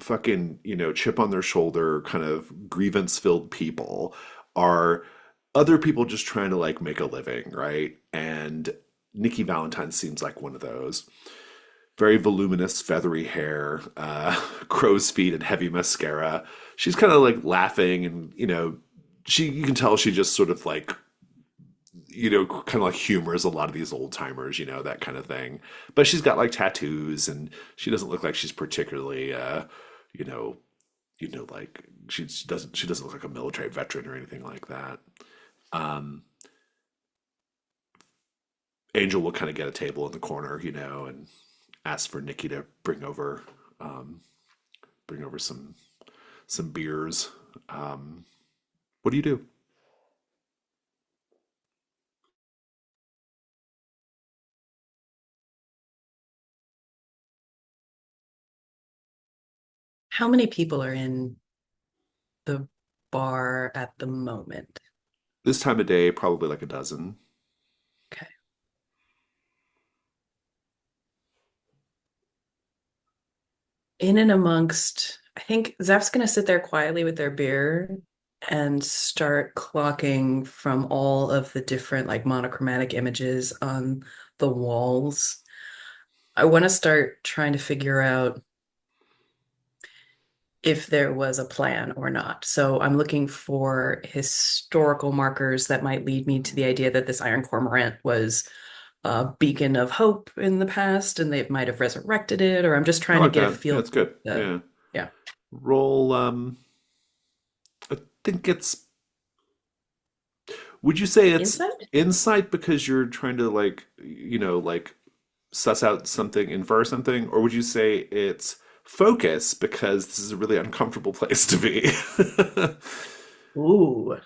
fucking, chip on their shoulder kind of grievance filled people are other people just trying to like make a living, right? And Nikki Valentine seems like one of those. Very voluminous, feathery hair, crow's feet, and heavy mascara. She's kind of like laughing, and you can tell she just sort of like kind of like humors a lot of these old timers, that kind of thing. But she's got like tattoos, and she doesn't look like she's particularly, like she doesn't look like a military veteran or anything like that. Angel will kind of get a table in the corner, and ask for Nikki to bring over some beers. What do you do? How many people are in the bar at the moment? This time of day, probably like a dozen. Okay. In and amongst, I think Zeph's gonna sit there quietly with their beer and start clocking from all of the different like monochromatic images on the walls. I want to start trying to figure out if there was a plan or not. So I'm looking for historical markers that might lead me to the idea that this Iron Cormorant was a beacon of hope in the past and they might have resurrected it, or I'm just I trying to like get a that. Yeah, feel that's good. for Yeah. yeah. Roll, I think it's, would you say it's Insight? insight because you're trying to like, like suss out something, infer something, or would you say it's focus because this is a really uncomfortable place to be? Ooh.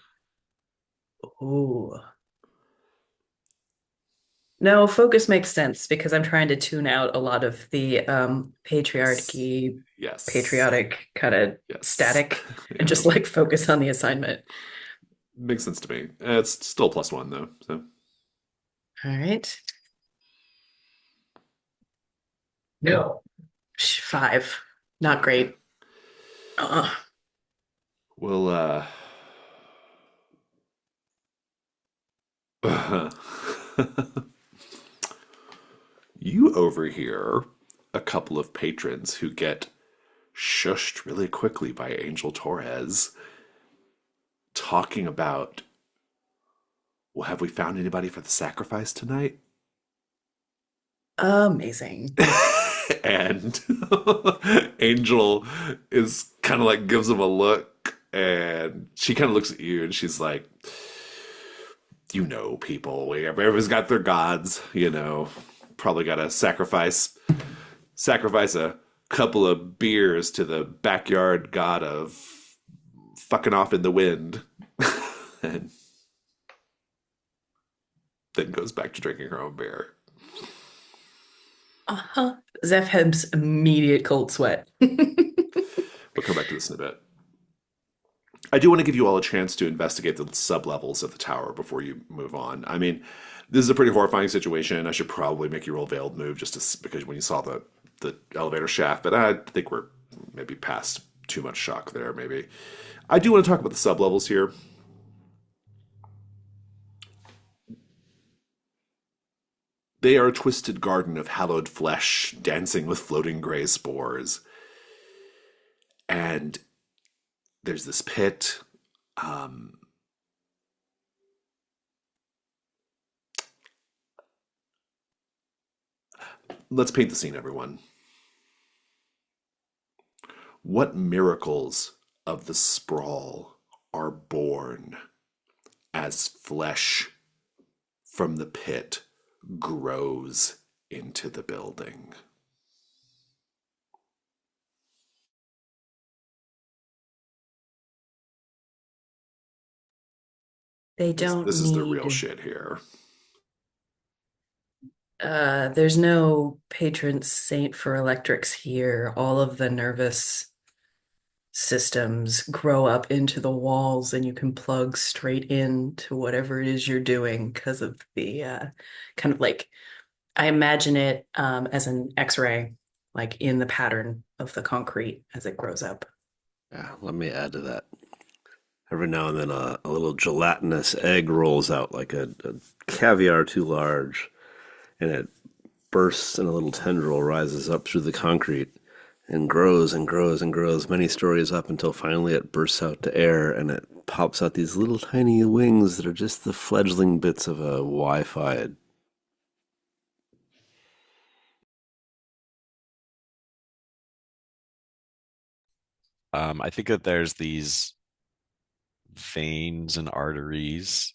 Ooh. No, focus makes sense because I'm trying to tune out a lot of the Yes. patriarchy, Yes. patriotic kind of Yes. static and just Yeah. like focus on the assignment. Makes sense to me. It's still +1 though, so. All right. No. 5. Not great. Uh, Well, you overhear a couple of patrons who get shushed really quickly by Angel Torres talking about, well, have we found anybody for the sacrifice tonight? amazing. And Angel is kind of like gives him a look, and she kind of looks at you and she's like, people, everyone's got their gods, probably got to sacrifice sacrifice a couple of beers to the backyard god of fucking off in the wind, and then goes back to drinking her own beer. Uh-huh. Zeph has immediate cold sweat. We'll come back to this in a bit. I do want to give you all a chance to investigate the sub levels of the tower before you move on. I mean, this is a pretty horrifying situation. I should probably make you roll veiled move because when you saw the elevator shaft, but I think we're maybe past too much shock there. Maybe I do want to talk about the sub levels here. They are a twisted garden of hallowed flesh dancing with floating gray spores. And there's this pit. Let's paint the scene, everyone. What miracles of the sprawl are born as flesh from the pit grows into the building? They This, don't this is the real need, shit here. there's no patron saint for electrics here. All of the nervous systems grow up into the walls and you can plug straight into whatever it is you're doing because of the kind of like I imagine it as an X-ray, like in the pattern of the concrete as it grows up. Yeah, let me add to that. Every now and then a little gelatinous egg rolls out like a caviar too large, and it bursts and a little tendril rises up through the concrete and grows and grows and grows many stories up until finally it bursts out to air and it pops out these little tiny wings that are just the fledgling bits of a Wi-Fi. I think that there's these veins and arteries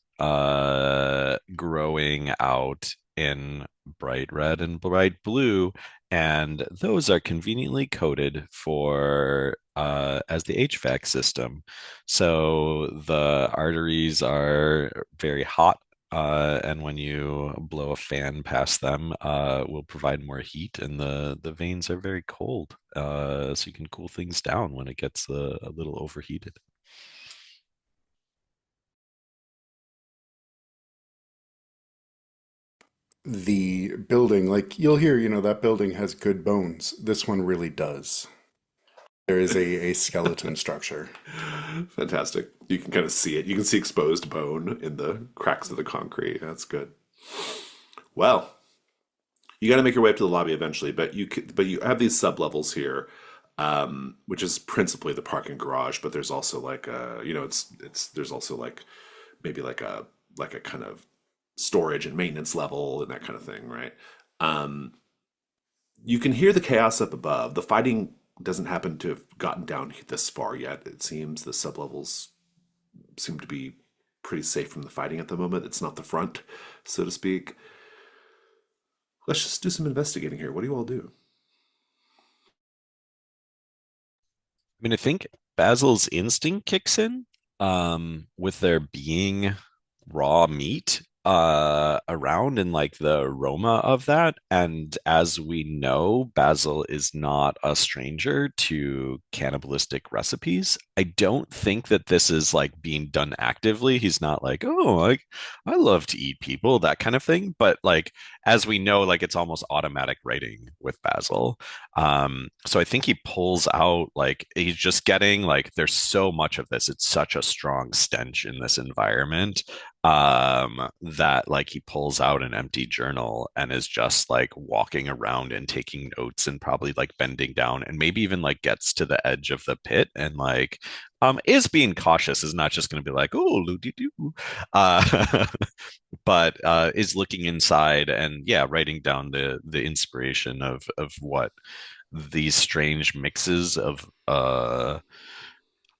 growing out in bright red and bright blue, and those are conveniently coded for as the HVAC system. So the arteries are very hot, and when you blow a fan past them, will provide more heat, and the veins are very cold, so you can cool things down when it gets a little overheated. The building, like you'll hear, that building has good bones. This one really does. There is a skeleton structure. Fantastic. You can kind of see it. You can see exposed bone in the cracks of the concrete. That's good. Well, you got to make your way up to the lobby eventually, but you have these sub levels here, which is principally the parking garage. But there's also like it's there's also like maybe like a kind of storage and maintenance level and that kind of thing, right? Um, you can hear the chaos up above. The fighting doesn't happen to have gotten down this far yet. It seems the sublevels seem to be pretty safe from the fighting at the moment. It's not the front, so to speak. Let's just do some investigating here. What do you all do? I mean, I think Basil's instinct kicks in, with there being raw meat around and like the aroma of that. And as we know, Basil is not a stranger to cannibalistic recipes. I don't think that this is like being done actively. He's not like, oh, like I love to eat people, that kind of thing. But like as we know, like it's almost automatic writing with Basil. So I think he pulls out, like he's just getting like there's so much of this. It's such a strong stench in this environment, that like he pulls out an empty journal and is just like walking around and taking notes and probably like bending down and maybe even like gets to the edge of the pit and like is being cautious, is not just going to be like, oh, loo-dee-doo, uh but is looking inside and yeah, writing down the inspiration of what these strange mixes of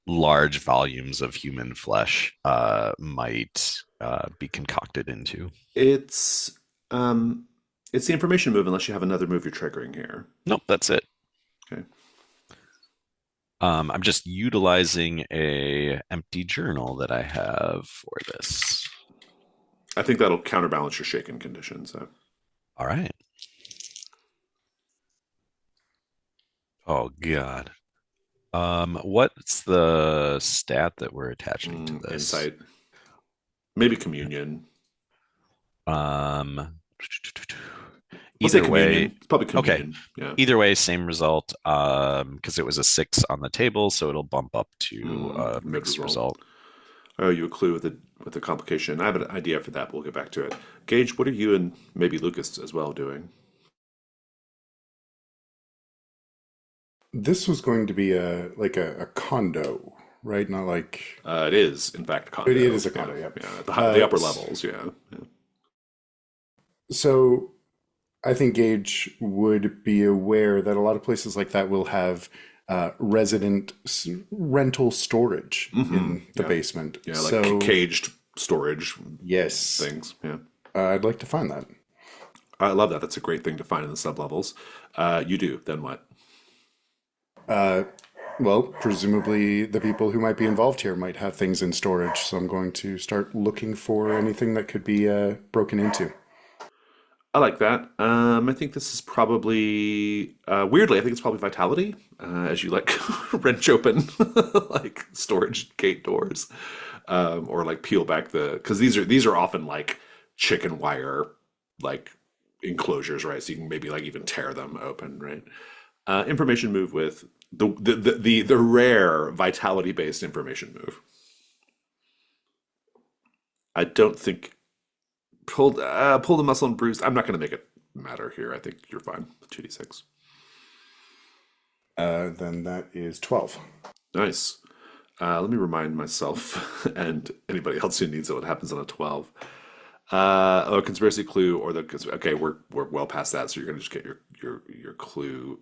large volumes of human flesh might be concocted into. It's um It's the information move unless you have another move you're triggering here. Nope, that's it. Okay. I'm just utilizing a empty journal that I have for this. I think that'll counterbalance your shaken condition. So. All right. Oh God. What's the stat that we're attaching to this? Insight. Maybe communion. We'll say Either way, communion. Probably okay. communion. Yeah. Either way, same result. Because it was a 6 on the table, so it'll bump up to a mixed result. Oh, you a clue with the complication. I have an idea for that, but we'll get back to it. Gage, what are you and maybe Lucas as well doing? This was going to be a condo, right? Not like It is, in fact, condo. it is a condo. Yeah. The upper levels. Yeah. So I think Gage would be aware that a lot of places like that will have rental storage in the basement. Yeah, like caged storage. Yes, Things. Yeah. I'd like to find that. I love that. That's a great thing to find in the sublevels. You do. Then what? Well, presumably the people who might be involved here might have things in storage, so I'm going to start looking for anything that could be broken into. I like that. I think this is probably weirdly. I think it's probably vitality as you like wrench open like storage gate doors, or like peel back because these are often like chicken wire like enclosures, right? So you can maybe like even tear them open, right? Information move with the rare vitality based information move. I don't think. Pull the muscle and bruise. I'm not going to make it matter here. I think you're fine. 2d6. Then that is 12. Nice. Let me remind myself and anybody else who needs it what happens on a 12. Conspiracy clue or okay. We're well past that, so you're going to just get your clue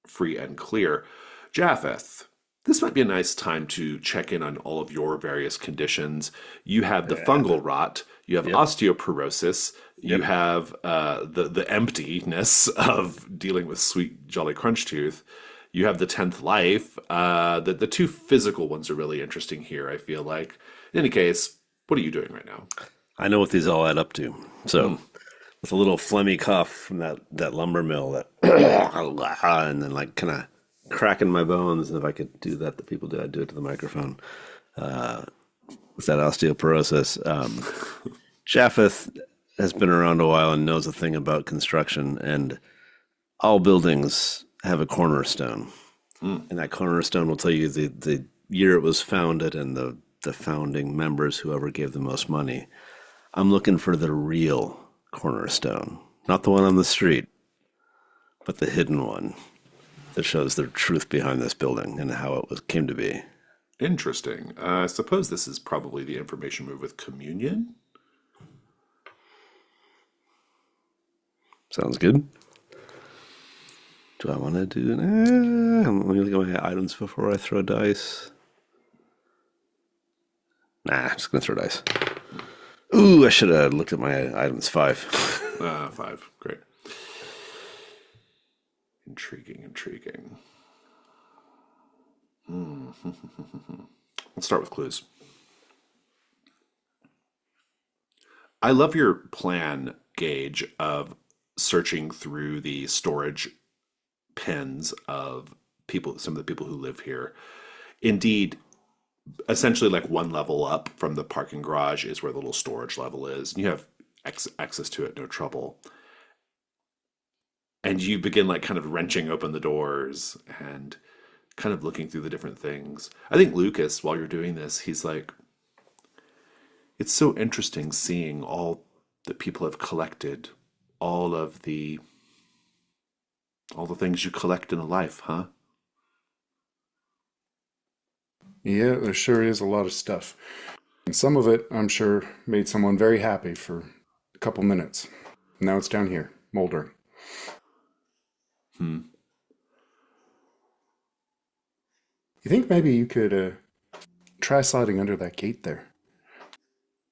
free and clear. Japheth. This might be a nice time to check in on all of your various conditions. You have the fungal rot. You have osteoporosis. You have the emptiness of dealing with sweet Jolly Crunch Tooth. You have the 10th life. The two physical ones are really interesting here, I feel like. In any case, what are you doing right now? I know what these all add up to. So, with a little phlegmy cough from that lumber mill, that and then like kind of cracking my bones. And if I could do that, the people do. I'd do it to the microphone. With that osteoporosis, Japheth has been around a while and knows a thing about construction. And all buildings have a cornerstone, and that cornerstone will tell you the year it was founded and the founding members, whoever gave the most money. I'm looking for the real cornerstone, not the one on the street, but the hidden one that shows the truth behind this building and how it came to be. Interesting. I suppose this is probably the information move with communion. Sounds good. Do I want to do? Let me look at my items before I throw dice. Nah, I'm just gonna throw dice. Ooh, I should have looked at my items. 5. 5. Great. Intriguing. Let's start with clues. I love your plan, Gage, of searching through the storage pens of some of the people who live here. Indeed, essentially like one level up from the parking garage is where the little storage level is. And you have access to it, no trouble. And you begin like kind of wrenching open the doors and kind of looking through the different things. I think Lucas, while you're doing this, he's like, it's so interesting seeing all that people have collected, all the things you collect in a life, huh? Yeah, there sure is a lot of stuff. And some of it, I'm sure, made someone very happy for a couple minutes. Now it's down here, moldering. You think maybe you could try sliding under that gate there?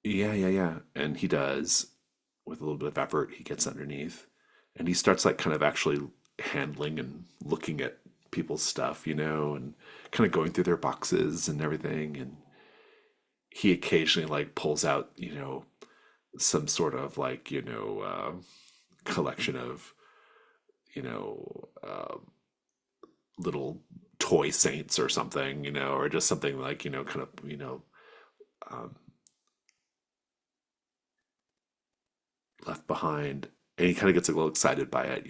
Yeah. And he does. with a little bit of effort, he gets underneath and he starts like kind of actually handling and looking at people's stuff, and kind of going through their boxes and everything. And he occasionally like pulls out, some sort of like, collection of, you know, uh, little toy saints or something, or just something like, kind of, um, left behind. And he kind of gets a little excited by it,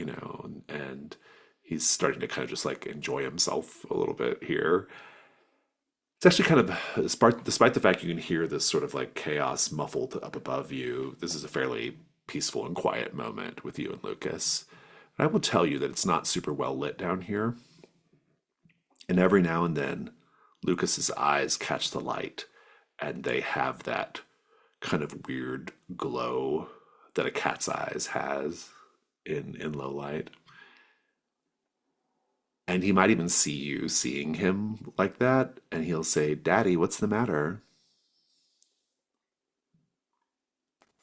and he's starting to kind of just like enjoy himself a little bit here. It's actually kind of, despite the fact you can hear this sort of like chaos muffled up above you, this is a fairly peaceful and quiet moment with you and Lucas. And I will tell you that it's not super well lit down here. And every now and then, Lucas's eyes catch the light, and they have that kind of weird glow that a cat's eyes has in low light. And he might even see you seeing him like that, and he'll say, "Daddy, what's the matter?"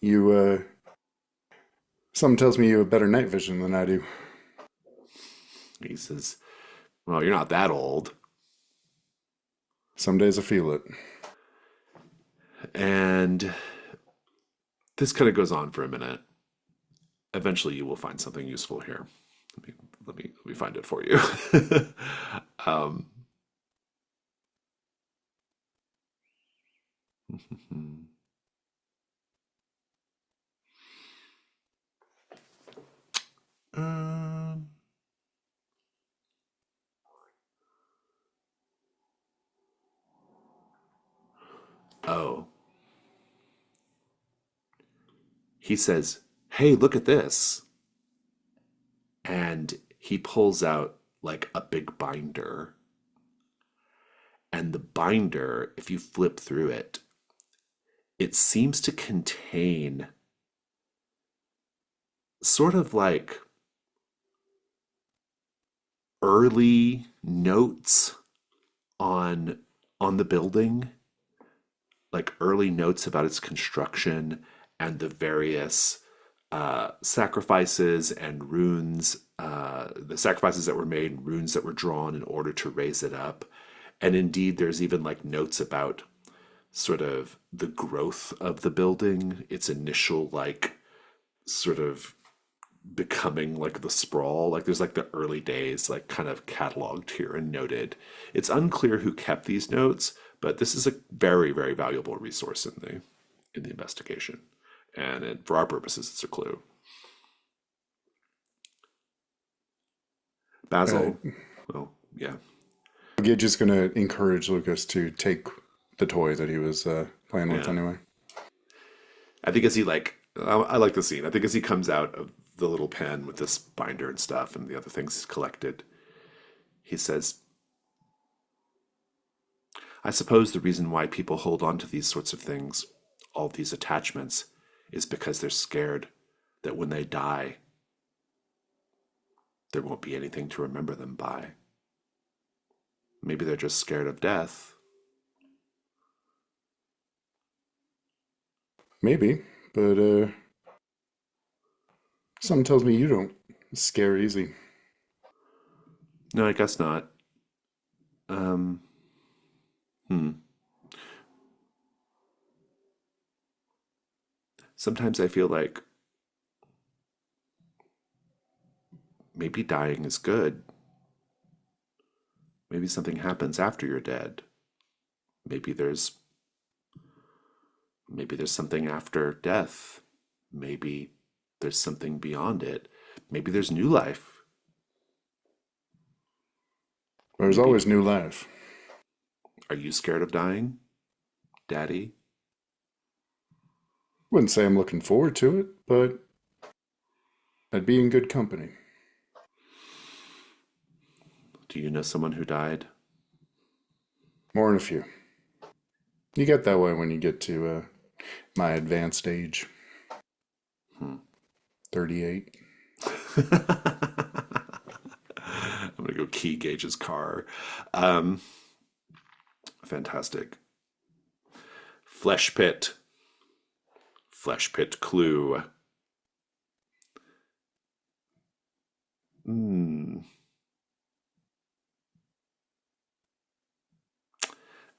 You, something tells me you have better night vision than I do. He says, "Well, you're not that old." Some days I feel it. And this kind of goes on for a minute. Eventually, you will find something useful here. Let me find it for you. um, um, oh, he says, "Hey, look at this." And he pulls out like a big binder. And the binder, if you flip through it, it seems to contain sort of like early notes on the building, like early notes about its construction and the various sacrifices and runes, the sacrifices that were made, runes that were drawn in order to raise it up. And indeed, there's even like notes about sort of the growth of the building, its initial like sort of becoming like the sprawl. Like there's like the early days like kind of cataloged here and noted. It's unclear who kept these notes, but this is a very, very valuable resource in the investigation. And for our purposes, it's a clue. Basil, well, yeah. Gage is going to encourage Lucas to take the toy that he was playing with anyway. I think as he like, I like the scene. I think as he comes out of the little pen with this binder and stuff and the other things he's collected, he says, "I suppose the reason why people hold on to these sorts of things, all these attachments, is because they're scared that when they die, there won't be anything to remember them by. Maybe they're just scared of death." Maybe, but something tells me you don't scare easy. No, I guess not. Um, hmm. Sometimes I feel like maybe dying is good. Maybe something happens after you're dead. Maybe there's maybe there's something after death. Maybe there's something beyond it. Maybe there's new life. There's Maybe. always new life. Are you scared of dying, Daddy? Wouldn't say I'm looking forward to it, but I'd be in good company. Do you know someone who died? More than a few. You get that way when you get to my advanced age. 38. I'm gonna go key Gage's car. Fantastic. Flesh pit. Flesh pit clue. Hmm.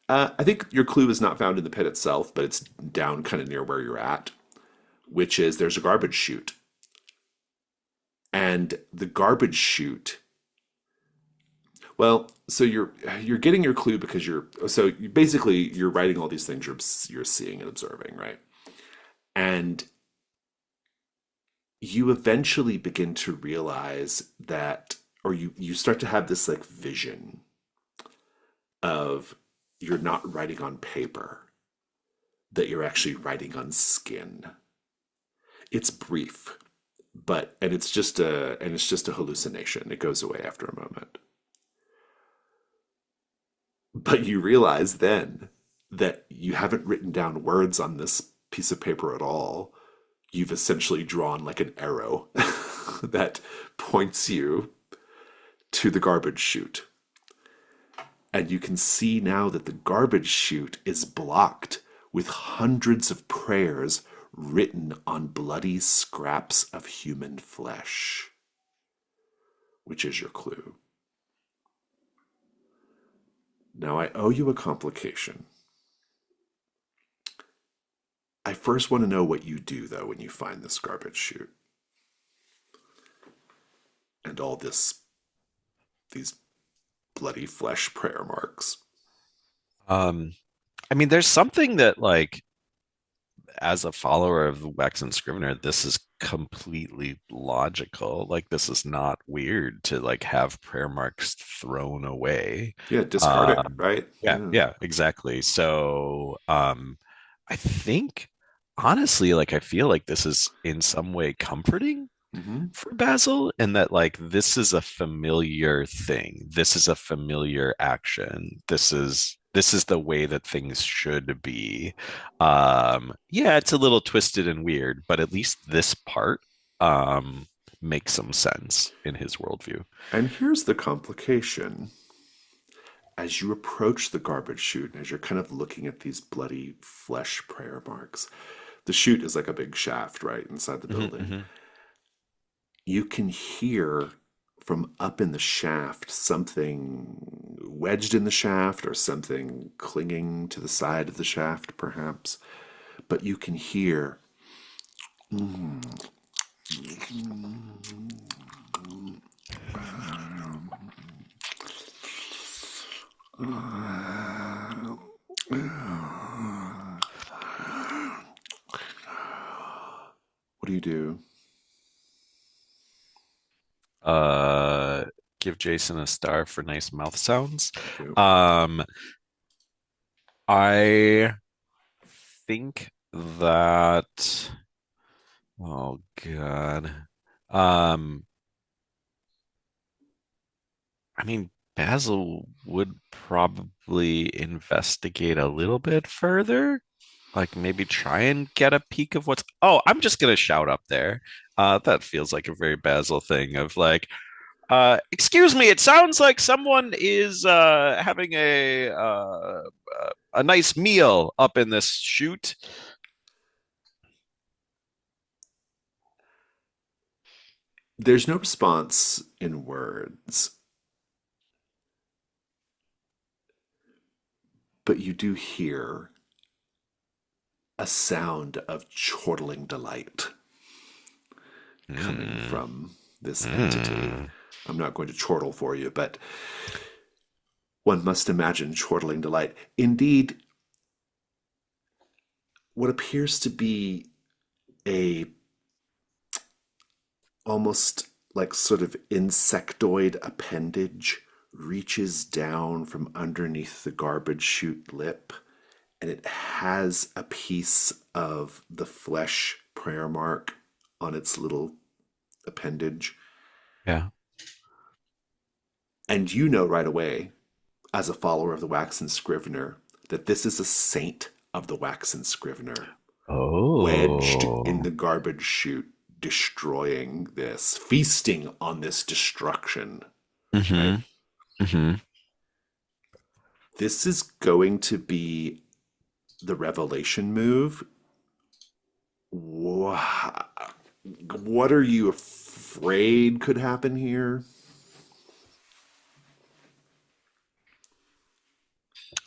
I think your clue is not found in the pit itself, but it's down kind of near where you're at, which is there's a garbage chute. And the garbage chute, well, so you're getting your clue because basically you're writing all these things you're seeing and observing, right? And you eventually begin to realize that, or you start to have this like vision of you're not writing on paper, that you're actually writing on skin. It's brief, and it's just a hallucination. It goes away after a moment. But you realize then that you haven't written down words on this piece of paper at all. You've essentially drawn like an arrow that points you to the garbage chute. And you can see now that the garbage chute is blocked with hundreds of prayers written on bloody scraps of human flesh, which is your clue. Now I owe you a complication. I first want to know what you do, though, when you find this garbage chute and all these bloody flesh prayer marks. Um, I mean, there's something that like as a follower of the Waxen Scrivener, this is completely logical. Like this is not weird to like have prayer marks thrown away. Yeah, discard it, Um, right? yeah, Yeah. yeah, exactly. So, I think honestly, like I feel like this is in some way comforting Mm-hmm. for Basil, and that like this is a familiar thing. This is a familiar action. This is the way that things should be. Yeah, it's a little twisted and weird, but at least this part makes some sense in his worldview. And here's the complication. As you approach the garbage chute, and as you're kind of looking at these bloody flesh prayer marks, the chute is like a big shaft, right, inside the Mhm, building. mhm. You can hear from up in the shaft something wedged in the shaft or something clinging to the side of the shaft, perhaps. But you can hear. What do you do? Uh, Give Jason a star for nice mouth sounds. Thank you. Um, I think that, oh God. Um, I mean, Basil would probably investigate a little bit further, like maybe try and get a peek of what's. Oh, I'm just gonna shout up there. That feels like a very Basil thing of like, excuse me, it sounds like someone is having a nice meal up in this chute. There's no response in words, but you do hear a sound of chortling delight coming Mm, from this entity. mm, I'm not going to chortle for you, but one must imagine chortling delight. Indeed, what appears to be a almost like sort of insectoid appendage reaches down from underneath the garbage chute lip, and it has a piece of the flesh prayer mark on its little appendage. yeah. And you know right away, as a follower of the Waxen Scrivener, that this is a saint of the Waxen Scrivener, wedged in Oh. the garbage chute, destroying this, feasting on this destruction, right? Mm-hmm. Mm-hmm. This is going to be the revelation move. What are you afraid could happen here?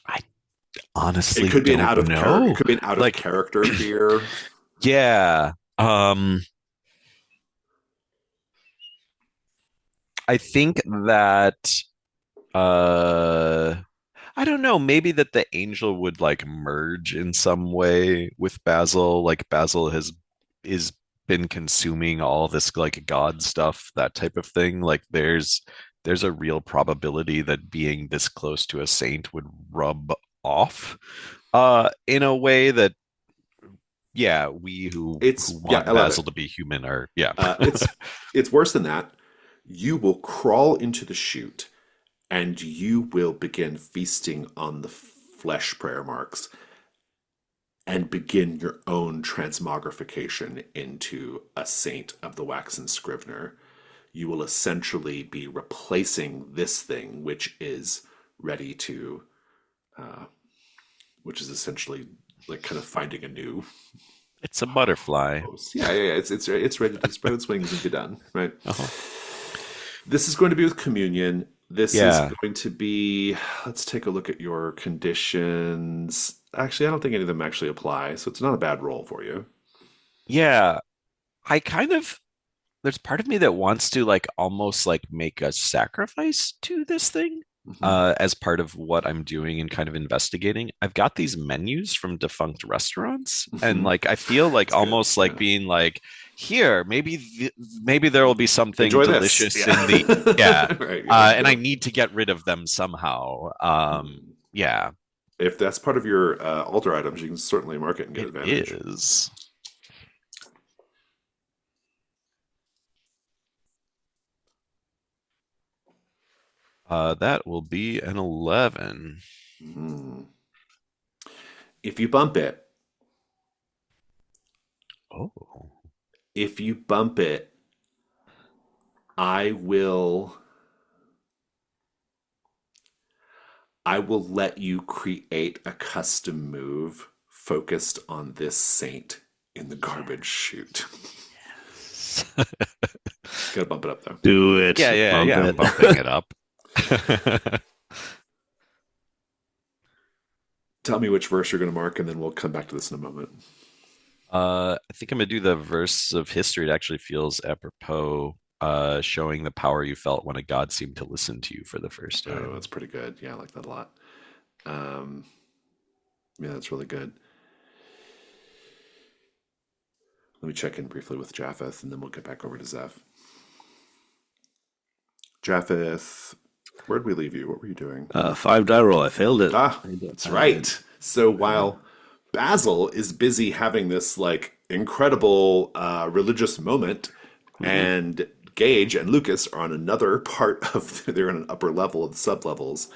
I It honestly could be an don't out of character. It know. could be an out of Like, character fear. yeah. I think that uh I don't know, maybe that the angel would like merge in some way with Basil. Like Basil is been consuming all this like god stuff, that type of thing. Like there's a real probability that being this close to a saint would rub off in a way that yeah, we who Yeah, want I love it. Basil to be human are yeah. It's worse than that. You will crawl into the chute and you will begin feasting on the flesh prayer marks and begin your own transmogrification into a saint of the waxen scrivener. You will essentially be replacing this thing, which is ready to, which is essentially like kind of finding a new It's a butterfly. host. Yeah. It's ready to spread its wings and be done. Right. Uh-huh. This is going to be with communion. This is Yeah. going to be. Let's take a look at your conditions. Actually, I don't think any of them actually apply, so it's not a bad roll for you. Yeah. I kind of there's part of me that wants to like almost like make a sacrifice to this thing Mhm. as part of what I'm doing and kind of investigating. I've got these menus from defunct restaurants, and Mhm. like I feel like That's good. almost like Yeah. being like, here, maybe there will be something Enjoy this. delicious Yeah. in the yeah, Right. Yeah. and I need to get rid of them somehow. Yeah, If that's part of your altar items, you can certainly mark it and get it advantage. is. That will be an 11. Mhm. If you bump it, Oh. if you bump it, I will I will let you create a custom move focused on this saint in the garbage chute. Gotta bump it up though. Do it. Bump Yeah. I'm it. bumping it up. Tell me which verse you're gonna mark, and then we'll come back to this in a moment. I think I'm gonna do the verse of history. It actually feels apropos, showing the power you felt when a god seemed to listen to you for the first Oh, time. that's pretty good. Yeah, I like that a lot. Um, yeah, that's really good. Let me check in briefly with Japheth, and then we'll get back over to Zeph. Japheth, where'd we leave you? What were you doing? 5 die roll. I failed it. That's right. So while Basil is busy having this like incredible religious moment, and Gage and Lucas are on another part of they're on an upper level of the sub-levels.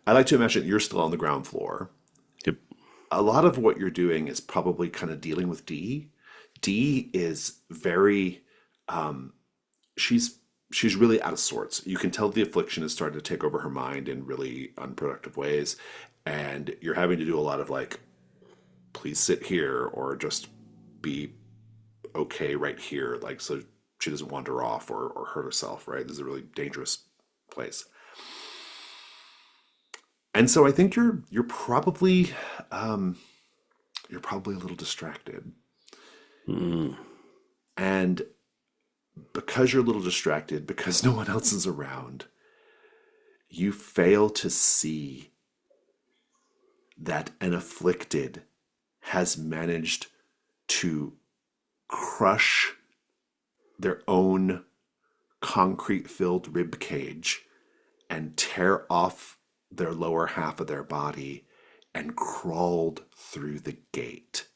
I like to imagine you're still on the ground floor. Yep. A lot of what you're doing is probably kind of dealing with Dee. Dee is very she's really out of sorts. You can tell the affliction has started to take over her mind in really unproductive ways, and you're having to do a lot of like, please sit here or just be okay right here, like so she doesn't wander off or hurt herself. Right, this is a really dangerous place, and so I think you're probably a little distracted, and because you're a little distracted, because no one else is around, you fail to see that an afflicted has managed to crush their own concrete filled rib cage and tear off their lower half of their body and crawled through the gate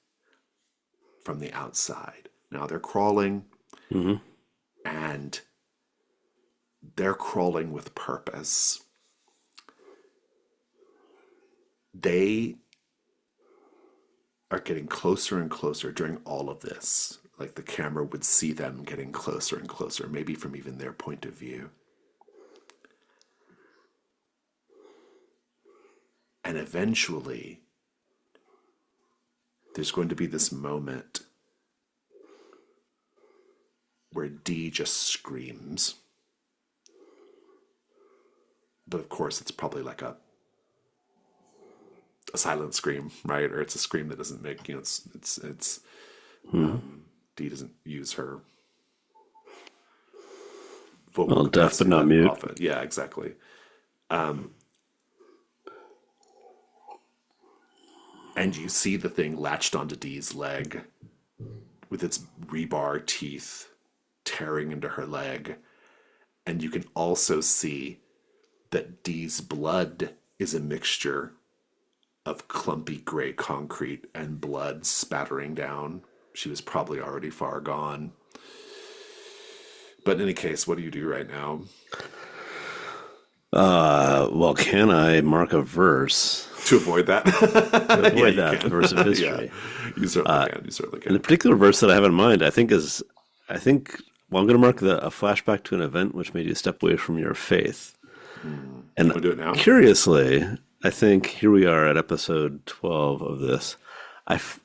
from the outside. Now they're crawling and they're crawling with purpose. They are getting closer and closer during all of this. Like the camera would see them getting closer and closer, maybe from even their point of view. And eventually, there's going to be this moment where D just screams. But of course, it's probably like a silent scream, right? Or it's a scream that doesn't make, it's D doesn't use her vocal Well, deaf but capacity not that mute. often. Yeah, exactly. And you see the thing latched onto Dee's leg with its rebar teeth tearing into her leg. And you can also see that Dee's blood is a mixture of clumpy gray concrete and blood spattering down. She was probably already far gone. But in any case, what do you do right now? Well, can I mark a verse To avoid that? to avoid Yeah, you that can. verse of Yeah, history? you certainly can. You certainly And the can. particular verse that I have in mind, I think, well, I'm going to mark a flashback to an event which made you step away from your faith. And Want to do it now? curiously, I think here we are at episode 12 of this.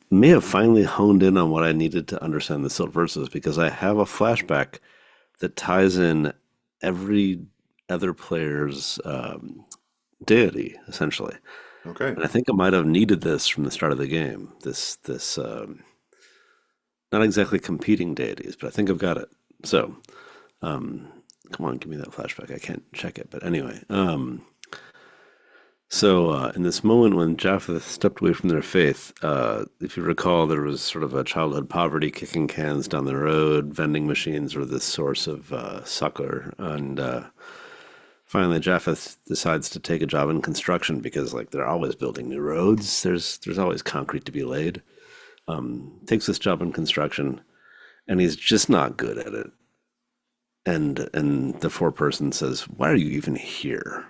May have finally honed in on what I needed to understand the Silt verses, because I have a flashback that ties in every other player's deity, essentially. Okay. And I think I might have needed this from the start of the game. This not exactly competing deities, but I think I've got it. So, come on, give me that flashback. I can't check it, but anyway. So in this moment when Japheth stepped away from their faith, if you recall, there was sort of a childhood poverty, kicking cans down the road. Vending machines were this source of succor, and finally Japheth decides to take a job in construction because, like, they're always building new roads. There's always concrete to be laid. Takes this job in construction, and he's just not good at it. And the foreperson says, "Why are you even here?"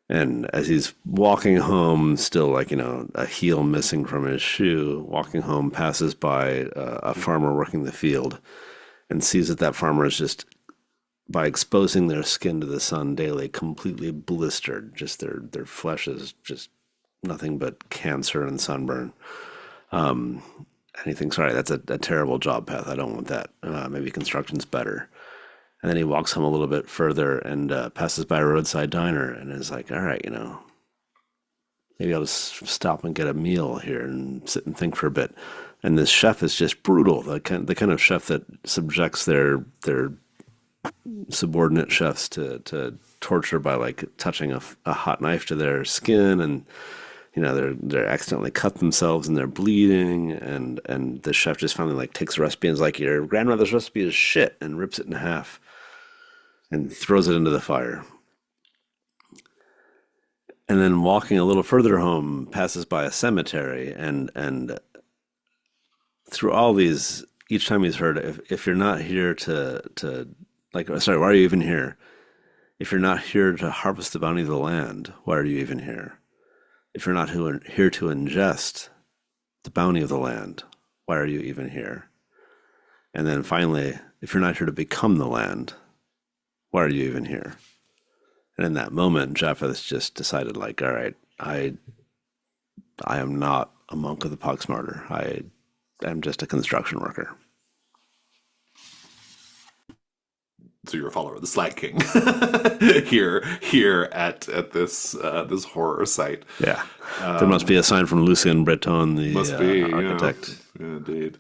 And as he's walking home, still, like, a heel missing from his shoe, walking home, passes by a farmer working the field and sees that farmer is just, by exposing their skin to the sun daily, completely blistered. Just their flesh is just nothing but cancer and sunburn. And he thinks, all right, that's a terrible job path. I don't want that. Maybe construction's better. And then he walks home a little bit further and passes by a roadside diner and is like, all right, maybe I'll just stop and get a meal here and sit and think for a bit. And this chef is just brutal, the kind of chef that subjects their subordinate chefs to torture by, like, touching a hot knife to their skin, and they're accidentally cut themselves and they're bleeding, and the chef just finally, like, takes the recipe and is like, your grandmother's recipe is shit, and rips it in half and throws it into the fire. And then walking a little further home, passes by a cemetery, and through all these, each time he's heard, if you're not here to like, sorry, why are you even here? If you're not here to harvest the bounty of the land, why are you even here? If you're not here to ingest the bounty of the land, why are you even here? And then finally, if you're not here to become the land, why are you even here? And in that moment, Japheth just decided, like, all right, I am not a monk of the Poxmartyr. I am just a construction worker. So you're a follower of the Slag King here at this this horror site. Yeah. There must be a sign from Lucien Breton, the Must be architect. Yeah, indeed.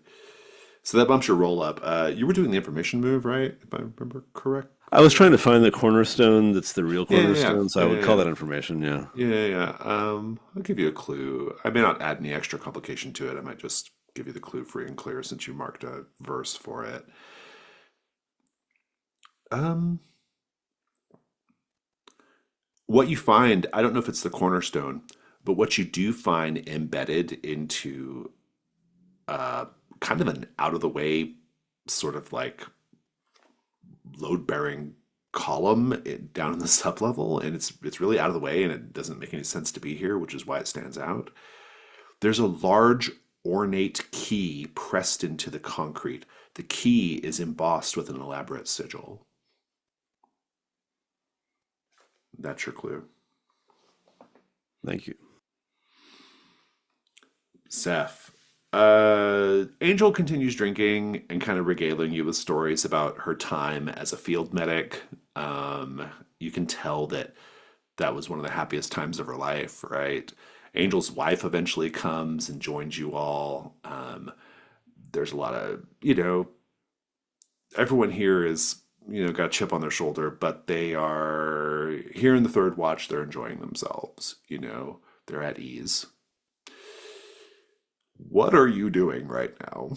So that bumps your roll up. You were doing the information move, right? If I remember correct. I was trying to find the cornerstone that's the real Yeah, yeah, cornerstone, so I would yeah, call yeah. that information, yeah. Yeah. I'll give you a clue. I may not add any extra complication to it. I might just give you the clue free and clear since you marked a verse for it. What you find, I don't know if it's the cornerstone, but what you do find embedded into kind of an out of the way sort of like load bearing column down in the sublevel, and it's really out of the way, and it doesn't make any sense to be here, which is why it stands out. There's a large ornate key pressed into the concrete. The key is embossed with an elaborate sigil. That's your clue. Thank you. Zeph, Angel continues drinking and kind of regaling you with stories about her time as a field medic. You can tell that that was one of the happiest times of her life, right? Angel's wife eventually comes and joins you all. There's a lot of, everyone here is, got a chip on their shoulder, but they are here in the third watch. They're enjoying themselves, they're at ease. What are you doing right now?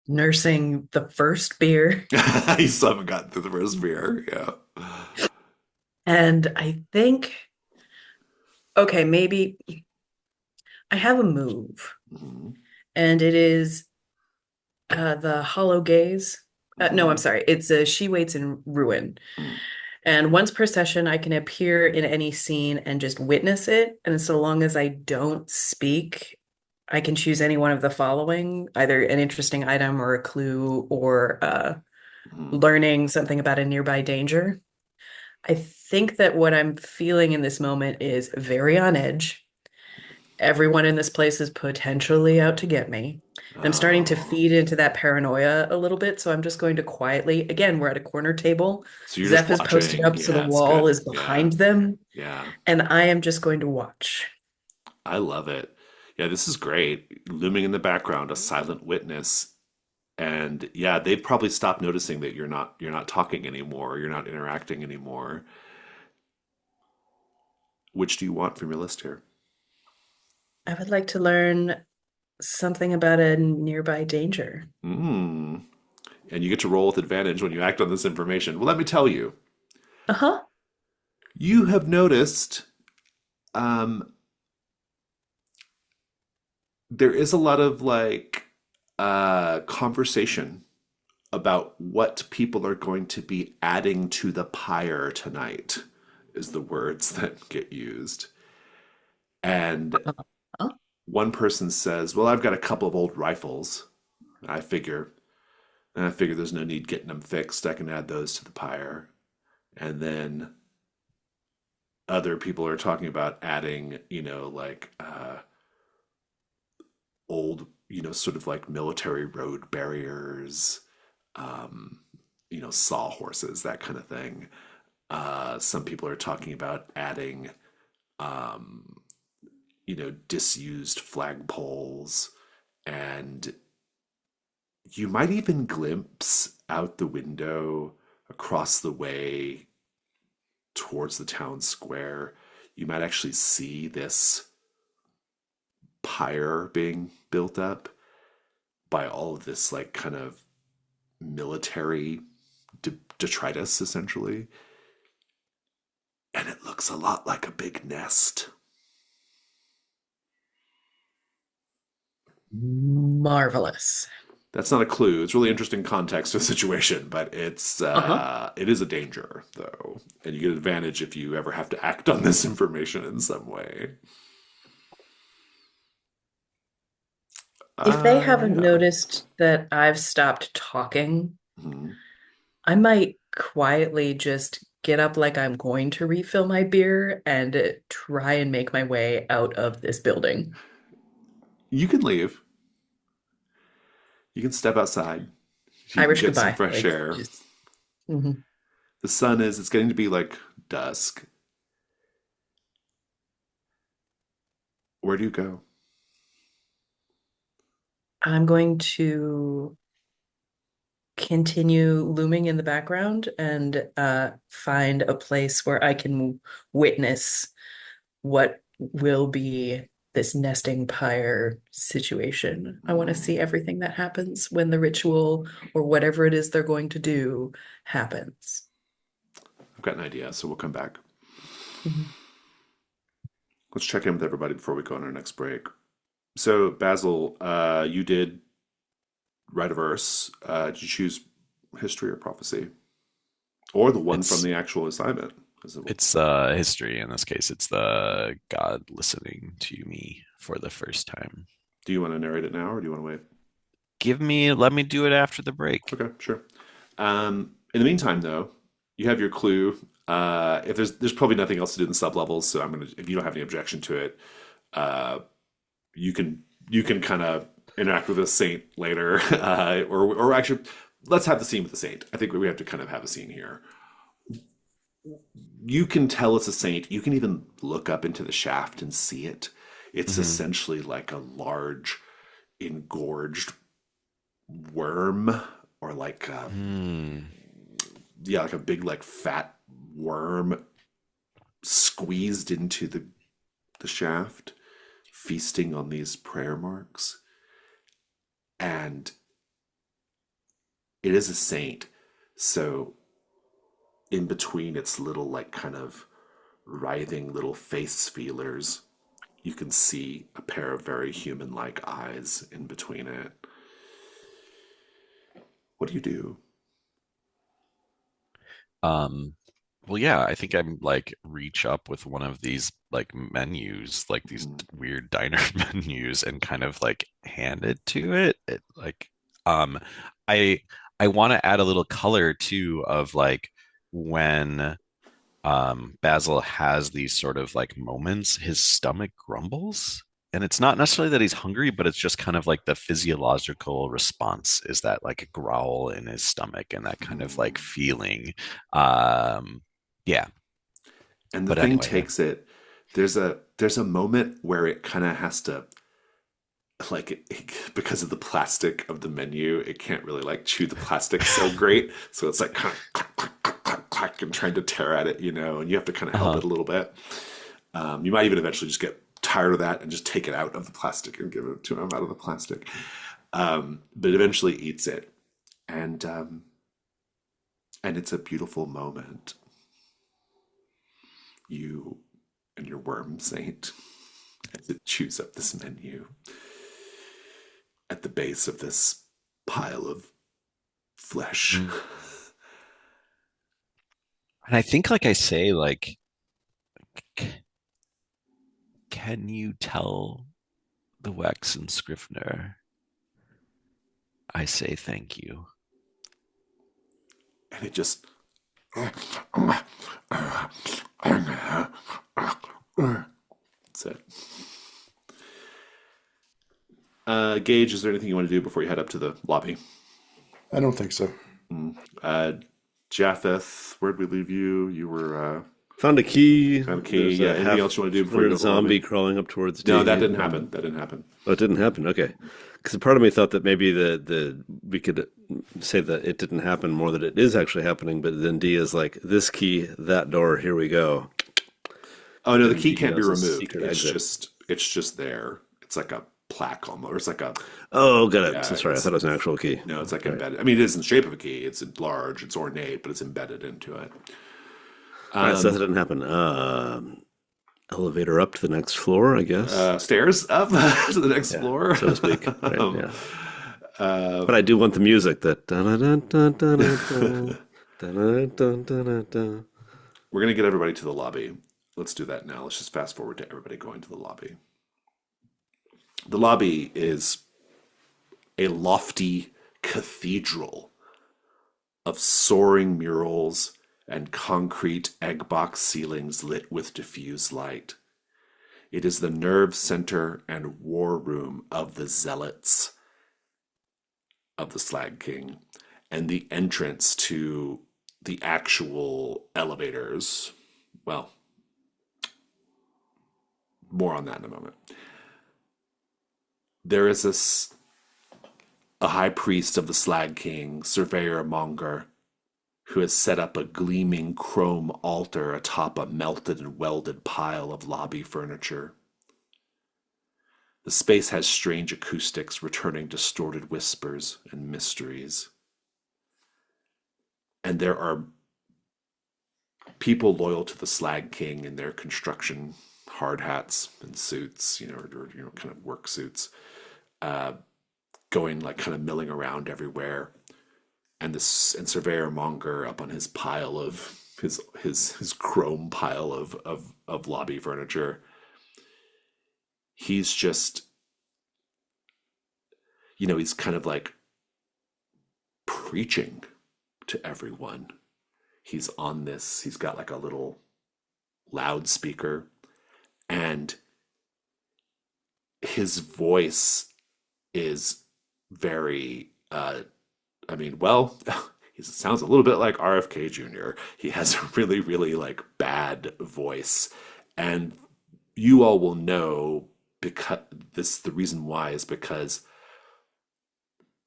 Nursing the first beer. You still haven't gotten through the first beer. Yeah. And I think, okay, maybe I have a move, Mhm. and it is the hollow gaze. No, I'm Mhm. sorry. It's She Waits in Ruin. Mhm. And once per session, I can appear in any scene and just witness it. And so long as I don't speak, I can choose any one of the following, either an interesting item or a clue or Mhm. learning something about a nearby danger. I think that what I'm feeling in this moment is very on edge. Everyone in this place is potentially out to get me. And I'm starting to Oh. feed into that paranoia a little bit. So I'm just going to quietly, again, we're at a corner table. So you're just Zeph is posted watching. up, so the Yeah, it's wall good. is Yeah. behind them. Yeah. And I am just going to watch. I love it. Yeah, this is great. Looming in the background, a silent witness. And yeah, they've probably stopped noticing that you're not talking anymore, you're not interacting anymore. Which do you want from your list here? I would like to learn something about a nearby danger. Mm. And you get to roll with advantage when you act on this information. Well, let me tell you, Uh-huh. you have noticed um, there is a lot of like conversation about what people are going to be adding to the pyre tonight, is the words that get used. And Uh-huh. one person says, "Well, I've got a couple of old rifles. I figure, I figure there's no need getting them fixed. I can add those to the pyre." And then other people are talking about adding, like old, sort of like military road barriers, um, sawhorses, that kind of thing. Some people are talking about adding, um, disused flagpoles, and you might even glimpse out the window across the way towards the town square. You might actually see this pyre being built up by all of this, like, kind of military detritus, essentially. And it looks a lot like a big nest. Marvelous. That's not a clue. It's really interesting context to the situation, but Uh-huh. it is a danger though, and you get advantage if you ever have to act on this information in some way. If they haven't Yeah. noticed that I've stopped talking, Mhm. I might quietly just get up like I'm going to refill my beer and try and make my way out of this building. You can leave. You can step outside. You can Irish get some goodbye. fresh Like air. just mhm. The sun is, it's getting to be like dusk. Where do you go? I'm going to continue looming in the background and find a place where I can witness what will be this nesting pyre situation. I want to Hmm. see everything that happens when the ritual or whatever it is they're going to do happens. I've got an idea, so we'll come back. Mhm. Let's check in with everybody before we go on our next break. So, Basil, you did write a verse. Did you choose history or prophecy? Or the one from It's the actual assignment? it's history in this case. It's the God listening to me for the first time. Do you want to narrate it now or do you want to wait? Let me do it after the break. Okay, sure. In the meantime, though, you have your clue. If there's probably nothing else to do in the sub levels, so I'm gonna, if you don't have any objection to it, you can kind of interact with a saint later, or actually, let's have the scene with the saint. I think we have to kind of have a scene here. You can tell it's a saint. You can even look up into the shaft and see it. It's Mhm. essentially like a large, engorged worm, or like Hmm. yeah, like a big like fat worm squeezed into the shaft, feasting on these prayer marks. And it is a saint. So in between its little like kind of writhing little face feelers, you can see a pair of very human-like eyes in between it. What do you do? Um, well, yeah, I think I'm like reach up with one of these like menus, like these Mm, weird diner menus, and kind of like hand it to it. Um, I I want to add a little color too of like when Basil has these sort of like moments, his stomach grumbles. And it's not necessarily that he's hungry, but it's just kind of like the physiological response is that like a growl in his stomach and that kind of like mm. feeling. Um, yeah. And the But thing anyway, yeah. takes it. There's a moment where it kind of has to like because of the plastic of the menu, it can't really like chew the plastic so great. So it's like kind of clack, clack, clack, clack, clack, and trying to tear at it, and you have to kind of help Uh-huh. it a little bit. You might even eventually just get tired of that and just take it out of the plastic and give it to him out of the plastic. But it eventually eats it, and and it's a beautiful moment. You and your worm saint, as it chews up this menu at the base of this pile of flesh. Mm. And I think like I say, like, c- can you tell the Waxen Scrivener I say thank you? And it just. That's it. Gage, is there anything you want to do before you head up to the lobby? I don't think so. Uh, Japheth, where'd we leave you? You were Found a key. found a key. There's Yeah. a Anything else you want to do before you go half-footed to the lobby? zombie crawling up towards No, that D. didn't happen. That didn't happen. Oh, it didn't happen. Okay, because part of me thought that maybe the we could say that it didn't happen more that it is actually happening, but then D is like this key, that door, here we go, Oh no, the and key D can't be knows a removed. secret It's exit. just there. It's like a plaque almost. Or it's like a Oh, got it. yeah. So sorry, I thought it was an actual key. No, it's like All right, embedded. I mean, it is in the shape of a key. It's large. It's ornate, but it's embedded into it. all right. So that didn't happen. Elevator up to the next floor, I guess. Stairs up to the next Yeah, floor. so to speak. Right. Um, Yeah. uh, But I do want the music that. Dun-dun-dun-dun-dun-dun, dun-dun-dun-dun-dun. we're gonna get everybody to the lobby. Let's do that now. Let's just fast forward to everybody going to the lobby. The lobby is a lofty cathedral of soaring murals and concrete egg box ceilings lit with diffuse light. It is the nerve center and war room of the zealots of the Slag King, and the entrance to the actual elevators. Well, more on that in a moment. There is a high priest of the Slag King, Surveyor Monger, who has set up a gleaming chrome altar atop a melted and welded pile of lobby furniture. The space has strange acoustics returning distorted whispers and mysteries. And there are people loyal to the Slag King in their construction hard hats and suits, or kind of work suits, uh, going like kind of milling around everywhere. And Surveyor Monger up on his pile of his chrome pile of lobby furniture. He's just, he's kind of like preaching to everyone. He's got like a little loudspeaker, and his voice is very I mean, well, he sounds a little bit like RFK Jr. He has a really, really like bad voice. And you all will know because this the reason why is because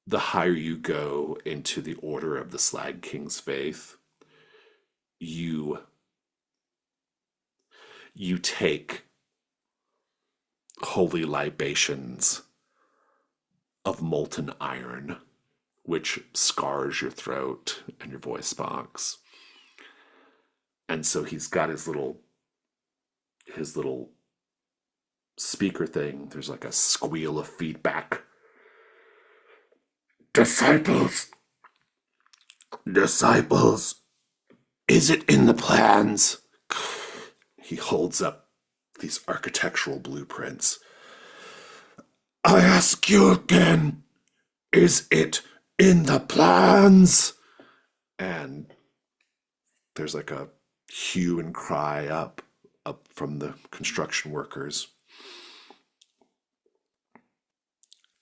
the higher you go into the order of the Slag King's faith, you you take holy libations of molten iron, which scars your throat and your voice box. And so he's got his little speaker thing. There's like a squeal of feedback. Disciples, disciples, is it in the plans? He holds up these architectural blueprints. I ask you again, is it in the plans? And there's like a hue and cry up from the construction workers.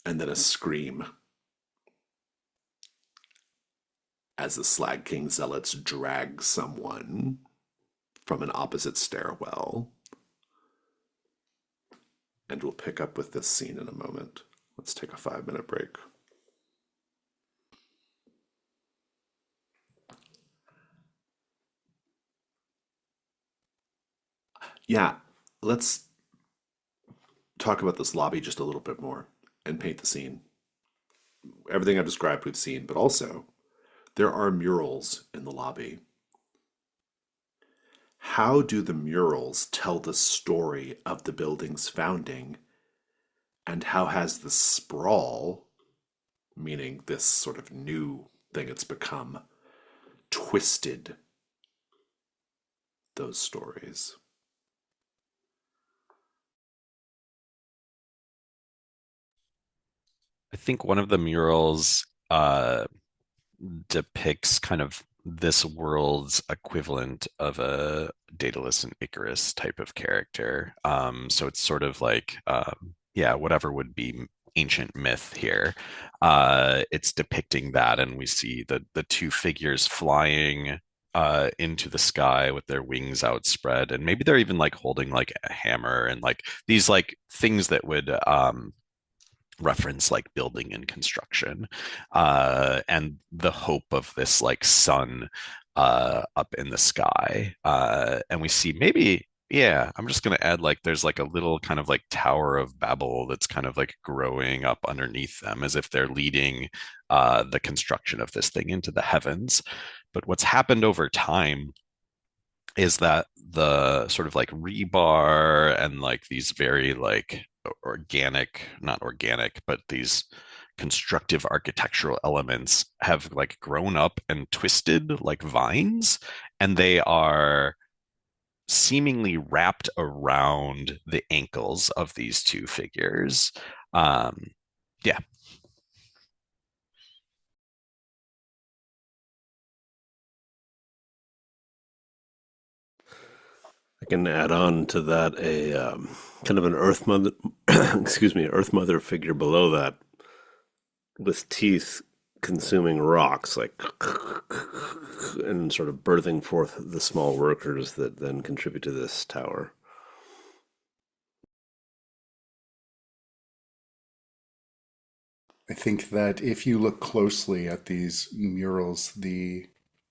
And then a scream as the Slag King Zealots drag someone from an opposite stairwell. And we'll pick up with this scene in a moment. Let's take a 5-minute break. Yeah, let's talk about this lobby just a little bit more and paint the scene. Everything I've described we've seen, but also there are murals in the lobby. How do the murals tell the story of the building's founding? And how has the sprawl, meaning this sort of new thing it's become, twisted those stories? I think one of the murals depicts kind of this world's equivalent of a Daedalus and Icarus type of character. So it's sort of like, yeah, whatever would be ancient myth here. It's depicting that, and we see the two figures flying into the sky with their wings outspread, and maybe they're even like holding like a hammer and like these like things that would reference like building and construction, and the hope of this like sun up in the sky, and we see maybe, yeah, I'm just going to add like there's like a little kind of like Tower of Babel that's kind of like growing up underneath them as if they're leading the construction of this thing into the heavens. But what's happened over time is that the sort of like rebar and like these very like organic, not organic, but these constructive architectural elements have like grown up and twisted like vines, and they are seemingly wrapped around the ankles of these two figures. Um, yeah. I can add on to that a kind of an Earth Mother, excuse me, Earth Mother figure below that with teeth consuming rocks, like, and sort of birthing forth the small workers that then contribute to this tower. I think that if you look closely at these murals, the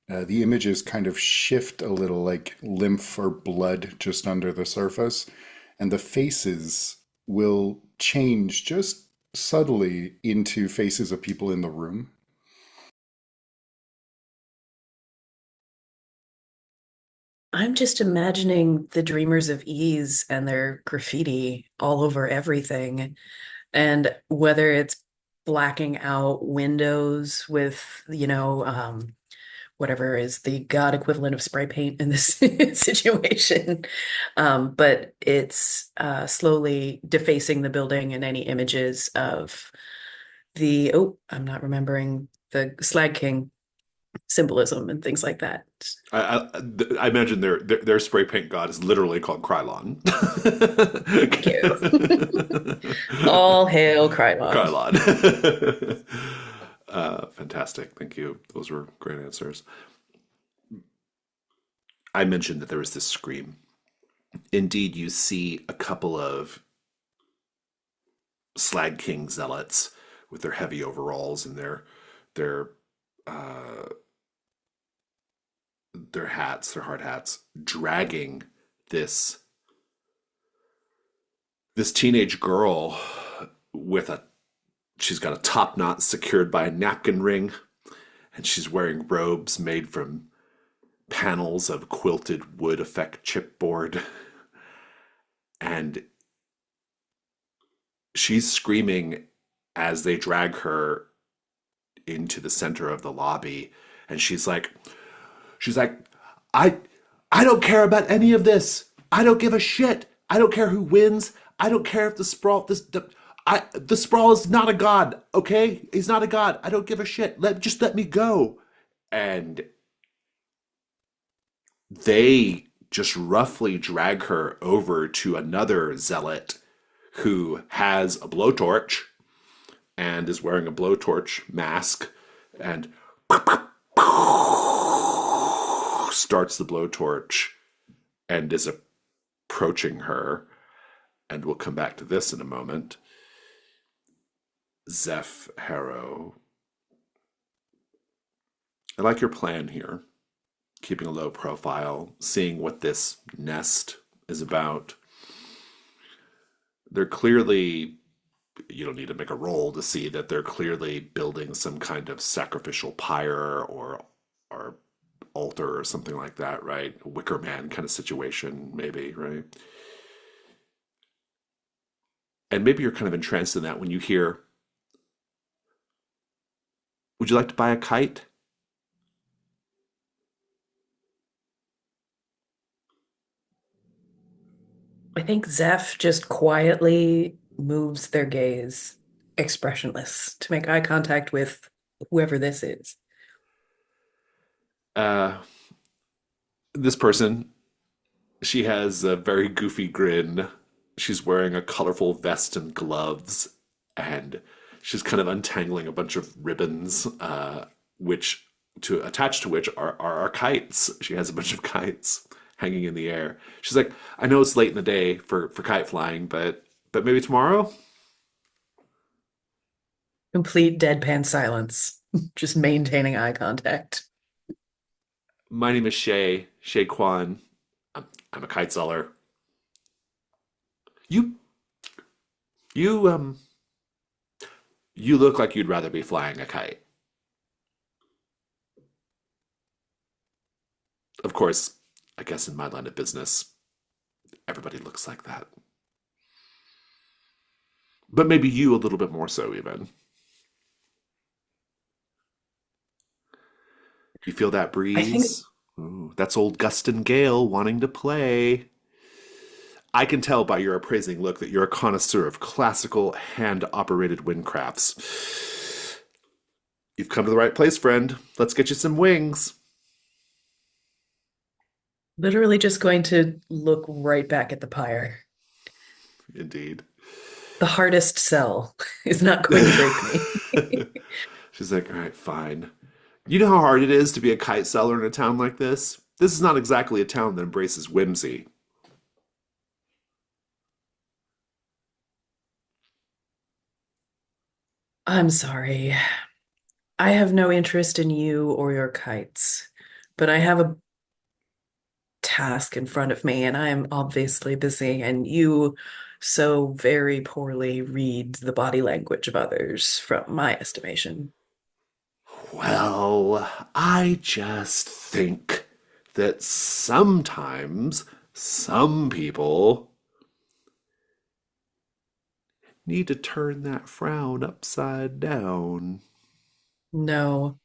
images kind of shift a little, like lymph or blood just under the surface, and the faces will change just subtly into faces of people in the room. I'm just imagining the Dreamers of Ease and their graffiti all over everything. And whether it's blacking out windows with, whatever is the God equivalent of spray paint in this situation. But it's slowly defacing the building and any images of I'm not remembering the Slag King. symbolism and things like that. I imagine their spray paint god is literally called Krylon. Thank you. All hail Krylon. Krylon. Fantastic. Thank you. Those were great answers. I mentioned that there was this scream. Indeed, you see a couple of Slag King Zealots with their heavy overalls and their uh, their hats, their hard hats, dragging this this teenage girl with a she's got a top knot secured by a napkin ring, and she's wearing robes made from panels of quilted wood effect chipboard, and she's screaming as they drag her into the center of the lobby, and she's like, I I don't care about any of this. I don't give a shit. I don't care who wins. I don't care if the sprawl is not a god, okay? He's not a god. I don't give a shit. Just let me go. And they just roughly drag her over to another zealot who has a blowtorch and is wearing a blowtorch mask and starts the blowtorch and is approaching her. And we'll come back to this in a moment. Zeph, Harrow, I like your plan here. Keeping a low profile, seeing what this nest is about. They're clearly, you don't need to make a roll to see that they're clearly building some kind of sacrificial pyre or altar or something like that, right? A Wicker Man kind of situation, maybe, right? And maybe you're kind of entranced in that when you hear, would you like to buy a kite? I think Zeph just quietly moves their gaze expressionless to make eye contact with whoever this is. Uh, this person, she has a very goofy grin. She's wearing a colorful vest and gloves, and she's kind of untangling a bunch of ribbons, which to attach to which are kites. She has a bunch of kites hanging in the air. She's like, I know it's late in the day for kite flying, but maybe tomorrow? Complete deadpan silence, just maintaining eye contact. My name is Shay Kwan. I'm a kite seller. You you you look like you'd rather be flying a kite. Of course, I guess in my line of business, everybody looks like that. But maybe you a little bit more so, even. You feel that I think breeze? Ooh, that's old Gustin Gale wanting to play. I can tell by your appraising look that you're a connoisseur of classical hand-operated windcrafts. You've come to the right place, friend. Let's get you some wings. literally just going to look right back at the pyre. Indeed. The hardest sell is not going to break me. She's like, all right, fine. You know how hard it is to be a kite seller in a town like this? This is not exactly a town that embraces whimsy. I'm sorry. I have no interest in you or your kites, but I have a task in front of me, and I am obviously busy, and you so very poorly read the body language of others, from my estimation. Well, I just think that sometimes some people need to turn that frown upside down. No,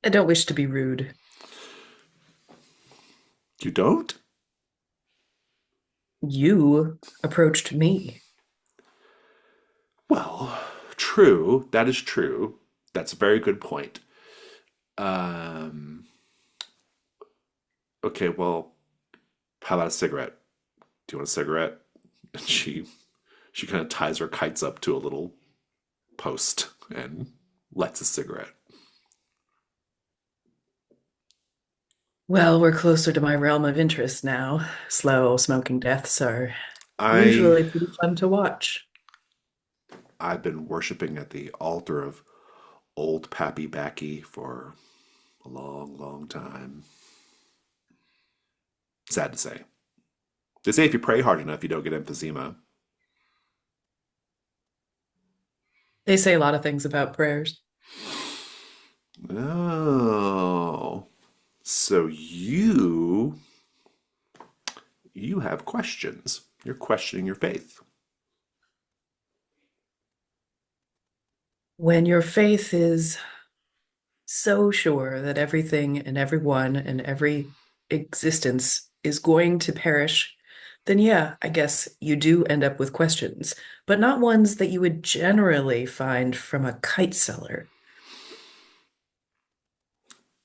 I don't wish to be rude. You don't? You approached me. Well, true. That is true. That's a very good point. Um, okay, well, how about a cigarette? Do you want a cigarette? And she kind of ties her kites up to a little post and lights a cigarette. Well, we're closer to my realm of interest now. Slow smoking deaths are I usually pretty fun to watch. I've been worshiping at the altar of old Pappy Backy for a long, long time. Sad to say. They say if you pray hard enough, you don't get emphysema. They say a lot of things about prayers. Oh, so you have questions. You're questioning your faith. When your faith is so sure that everything and everyone and every existence is going to perish, then yeah, I guess you do end up with questions, but not ones that you would generally find from a kite seller.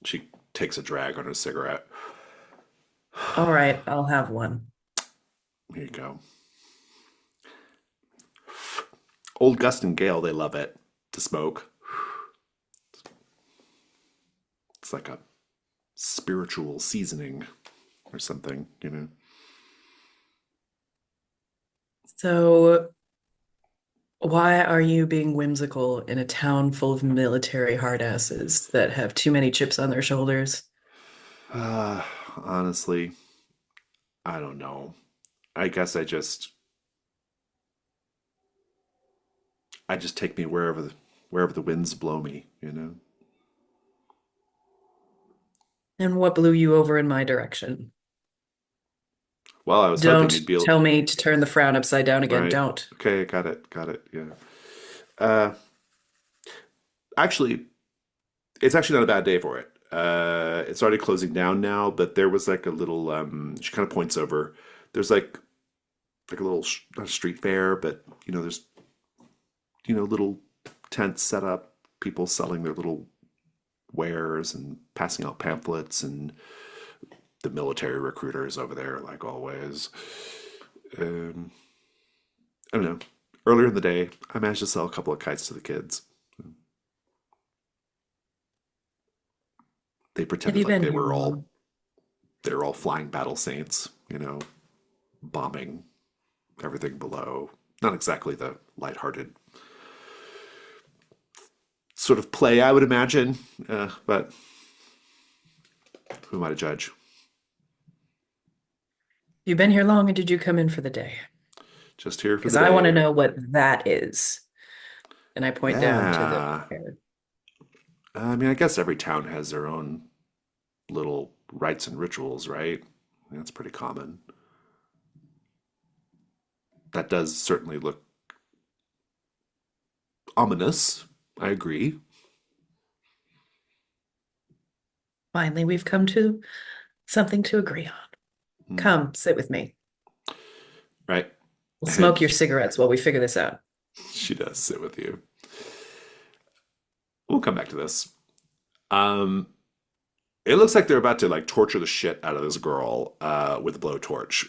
She takes a drag on her cigarette. All right, I'll have one. Here you go. Old Gus and Gale, they love it to smoke. It's like a spiritual seasoning or something, you know. So, why are you being whimsical in a town full of military hardasses that have too many chips on their shoulders? Uh, honestly, I don't know. I guess I just take me wherever the winds blow me, you know. And what blew you over in my direction? Well, I was hoping Don't you'd be tell me to turn the frown upside down again. right. Don't. Okay, got it. Yeah. Uh, actually, it's actually not a bad day for it. It's already closing down now, but there was like a little. She kind of points over. There's like a little not a street fair, but there's little tents set up, people selling their little wares and passing out pamphlets, and the military recruiters over there, like always. Um, I don't know. Earlier in the day, I managed to sell a couple of kites to the kids. They Have pretended you like been here long? they were all flying battle saints, bombing everything below. Not exactly the lighthearted sort of play I would imagine, but who am I to judge? You been here long, and did you come in for the day? Just here for Because the I want to day. know what that is. And I point down to the Yeah. fair. I mean, I guess every town has their own little rites and rituals, right? That's pretty common. That does certainly look ominous. I agree. Finally, we've come to something to agree on. Hmm. Come, sit with me. Right? We'll And smoke your cigarettes while we figure this out. she does sit with you. We'll come back to this. Um, it looks like they're about to like torture the shit out of this girl with a blowtorch.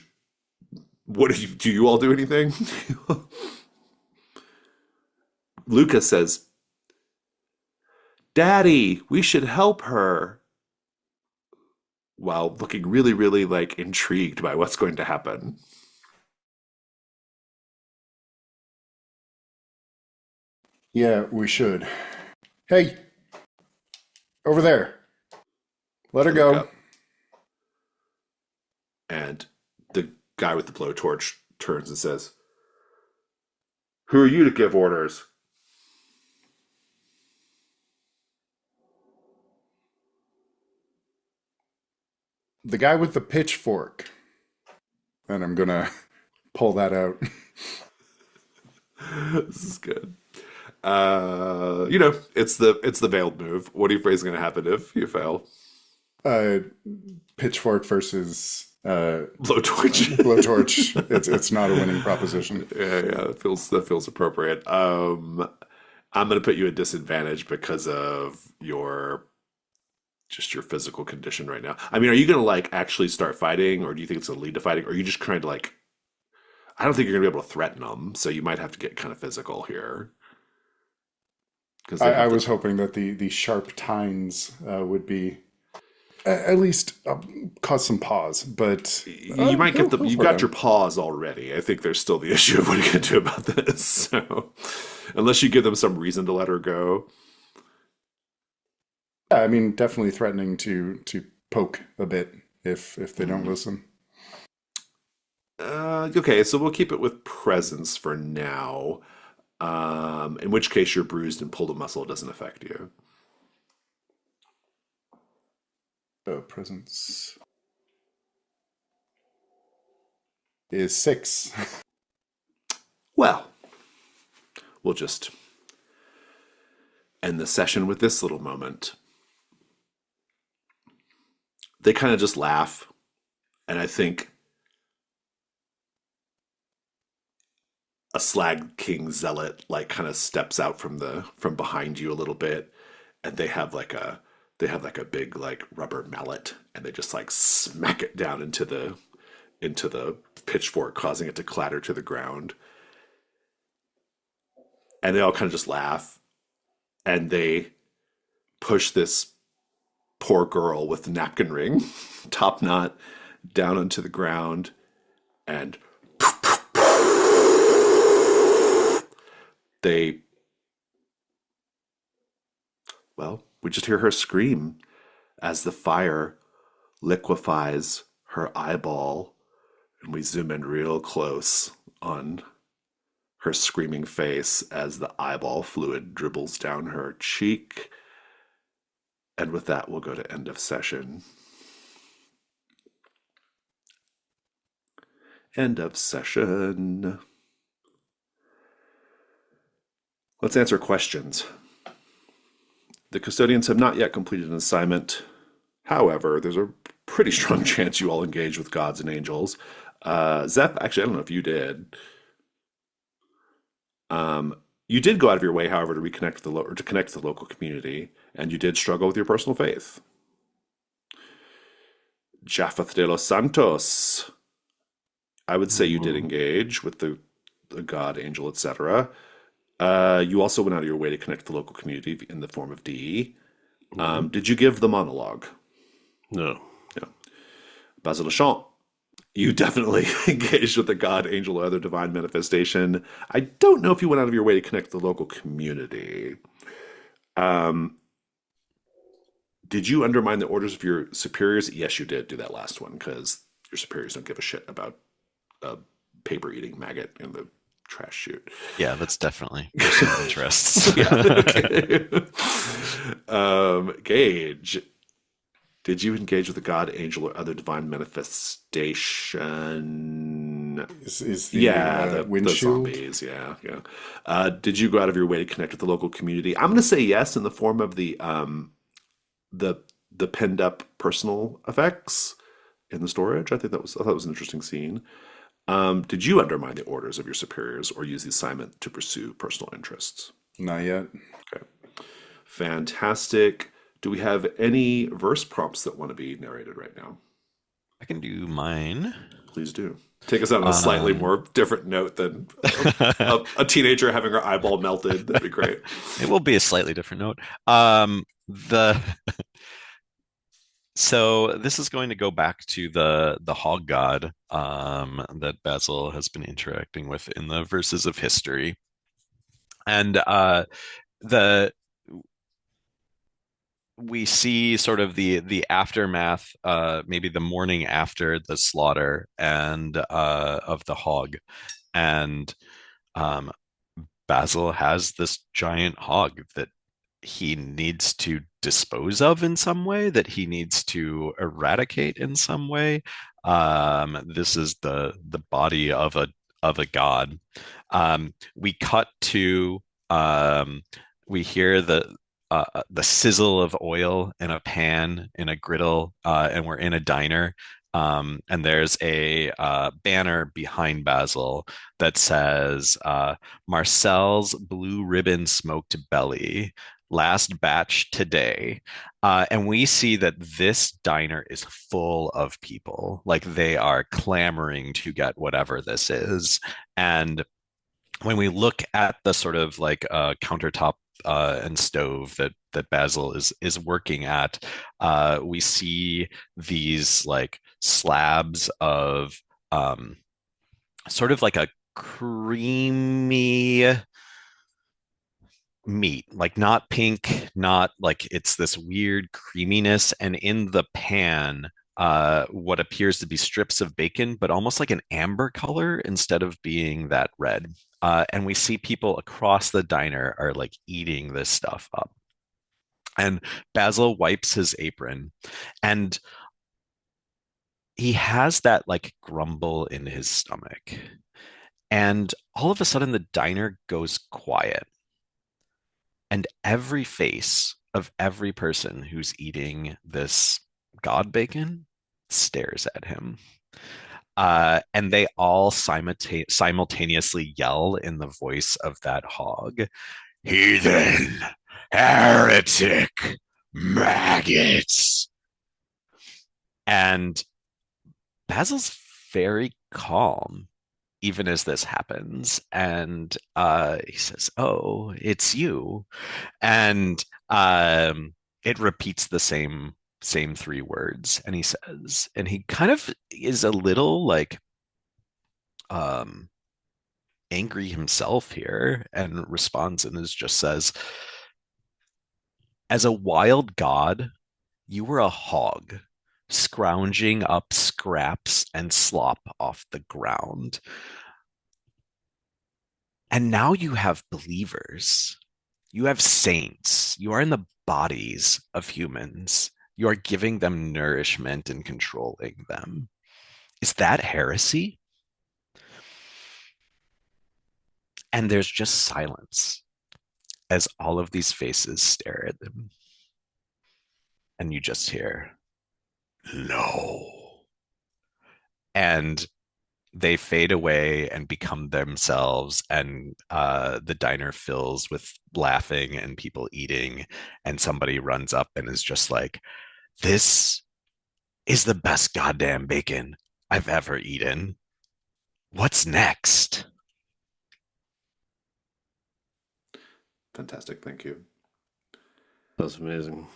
What do you all do anything? Lucas says, "Daddy, we should help her," while looking really, really like intrigued by what's going to happen. Yeah, we should. Hey, over there. Let her You look go. up, and the guy with the blowtorch turns and says, "Who are you to give orders?" The guy with the pitchfork. And I'm gonna pull that out. This is good. It's the veiled move. What do you afraid is going to happen if you fail? uh, pitchfork versus Blowtorch. blowtorch. It's not a winning proposition. Yeah, that feels appropriate. I'm gonna put you at disadvantage because of your physical condition right now. I mean, are you gonna like actually start fighting, or do you think it's gonna lead to fighting, or are you just trying to like? I don't think you're gonna be able to threaten them, so you might have to get kind of physical here because they I have the. was hoping that the sharp tines would be at least cause some pause, but You might get the. go You for got your them. paws already. I think there's still the issue of what are you gonna do about this. So, unless you give them some reason to let her go. Yeah, I mean, definitely threatening to poke a bit if they don't Mhm. listen. Okay, so we'll keep it with presence for now. In which case, you're bruised and pulled a muscle doesn't affect you. So presence is 6. Well, we'll just end the session with this little moment. They kind of just laugh, and I think a Slag King Zealot like kind of steps out from behind you a little bit, and they have like a big like rubber mallet, and they just like smack it down into the pitchfork, causing it to clatter to the ground. And they all kind of just laugh, and they push this poor girl with the napkin ring, top knot, down onto the ground, and they, well, we just hear her scream as the fire liquefies her eyeball, and we zoom in real close on her screaming face as the eyeball fluid dribbles down her cheek. And with that, we'll go to end of session. End of session. Let's answer questions. The custodians have not yet completed an assignment. However, there's a pretty strong chance you all engage with gods and angels. Zeph, actually, I don't know if you did. You did go out of your way, however, to reconnect with or to connect with the local community, and you did struggle with your personal faith. Japheth de los Santos. I would say you did engage with the god, angel, etc. You also went out of your way to connect with the local community in the form of DE. Did you give the monologue? No. Yeah. Basil Champ, you definitely engaged with the god, angel, or other divine manifestation. I don't know if you went out of your way to connect with the local community. Um, did you undermine the orders of your superiors? Yes, you did do that last one because your superiors don't give a shit about a paper eating maggot in the trash chute. Yeah, that's definitely personal interests. Yeah. Okay. Gage, did you engage with the god, angel, or other divine manifestation? Is the Yeah, the windshield? zombies. Yeah, yeah. Did you go out of your way to connect with the local community? I'm going to say yes in the form of the the pinned up personal effects in the storage. I thought it was an interesting scene. Did you undermine the orders of your superiors or use the assignment to pursue personal interests? Not yet. Okay. Fantastic. Do we have any verse prompts that want to be narrated right now? I can do mine. Please do. Take us out on a slightly Um, more different note than a teenager having her eyeball melted. That'd be great. it will be a slightly different note. The So this is going to go back to the hog god that Basil has been interacting with in the verses of history, and the we see sort of the aftermath, maybe the morning after the slaughter and of the hog, and um, Basil has this giant hog that he needs to dispose of in some way, that he needs to eradicate in some way. This is the body of a god. We cut to we hear the the sizzle of oil in a pan in a griddle, and we're in a diner. And there's a banner behind Basil that says Marcel's Blue Ribbon Smoked Belly, last batch today. And we see that this diner is full of people. Like they are clamoring to get whatever this is. And when we look at the sort of like countertop and stove that Basil is working at, we see these like slabs of um, sort of like a creamy meat, like not pink, not like it's this weird creaminess, and in the pan, what appears to be strips of bacon, but almost like an amber color instead of being that red. And we see people across the diner are like eating this stuff up. And Basil wipes his apron, and he has that like grumble in his stomach. And all of a sudden, the diner goes quiet. And every face of every person who's eating this god bacon stares at him. And they all simultaneously yell in the voice of that hog, heathen, heretic, maggots. And Basil's very calm even as this happens. And he says, "Oh, it's you." And it repeats the same three words. And he says, and he kind of is a little like um angry himself here and responds and is just says, "As a wild god, you were a hog, scrounging up scraps and slop off the ground. And now you have believers. You have saints. You are in the bodies of humans. You are giving them nourishment and controlling them. Is that heresy?" And there's just silence as all of these faces stare at them. And you just hear, "No." And they fade away and become themselves, and the diner fills with laughing and people eating, and somebody runs up and is just like, "This is the best goddamn bacon I've ever eaten. What's next?" Fantastic, thank you. That's amazing.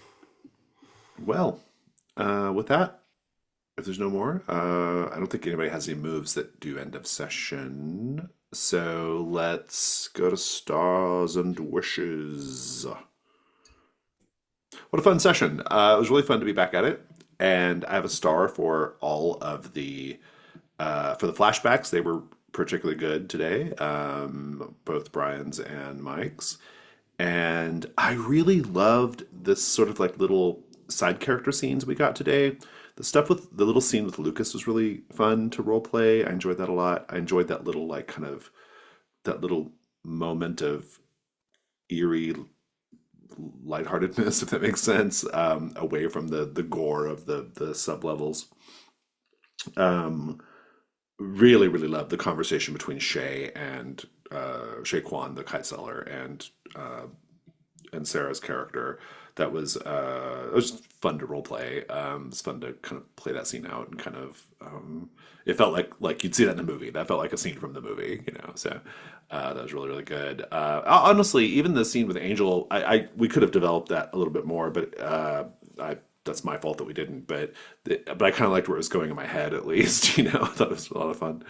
Well, with that, if there's no more, I don't think anybody has any moves that do end of session. So let's go to stars and wishes. What a fun session. It was really fun to be back at it. And I have a star for all of for the flashbacks. They were particularly good today, both Brian's and Mike's. And I really loved this sort of like little side character scenes we got today. The stuff with the little scene with Lucas was really fun to role play. I enjoyed that a lot. I enjoyed that little like kind of that little moment of eerie lightheartedness, if that makes sense, away from the gore of the sub levels. Really, really loved the conversation between Shay and Shay Kwan, the kite seller, and Sarah's character. That was it was just fun to role play. It's fun to kind of play that scene out and kind of it felt like you'd see that in the movie. That felt like a scene from the movie, you know. So that was really really good. Honestly, even the scene with Angel, we could have developed that a little bit more, but that's my fault that we didn't. But I kind of liked where it was going in my head at least. You know, I thought it was a lot of fun.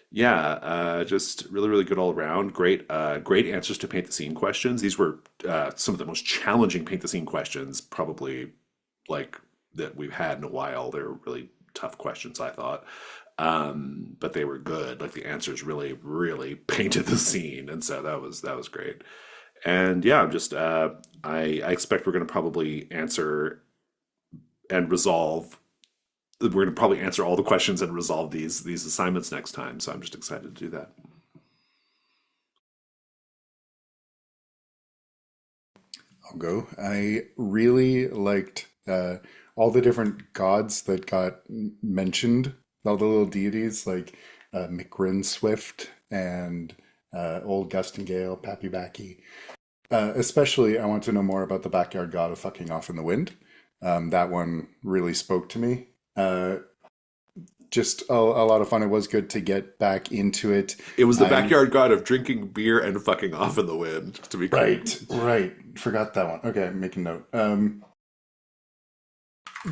Yeah, just really, really good all around. Great answers to paint the scene questions. These were some of the most challenging paint the scene questions, probably like that we've had in a while. They're really tough questions, I thought, but they were good. Like the answers really, really painted the scene, and so that was great. And yeah, I'm just I expect we're going to probably answer and resolve we're going to probably answer all the questions and resolve these assignments next time. So I'm just excited to do that. I'll go. I really liked all the different gods that got mentioned, all the little deities like McGrin Swift and Old Gustin Gale, Pappy Backy. Especially, I want to know more about the backyard god of fucking off in the wind. That one really spoke to me. Just a lot of fun. It was good to get back into it. It was the I'm backyard god of drinking beer and fucking off in the wind, to be clear. right. Forgot that one. Okay, making note.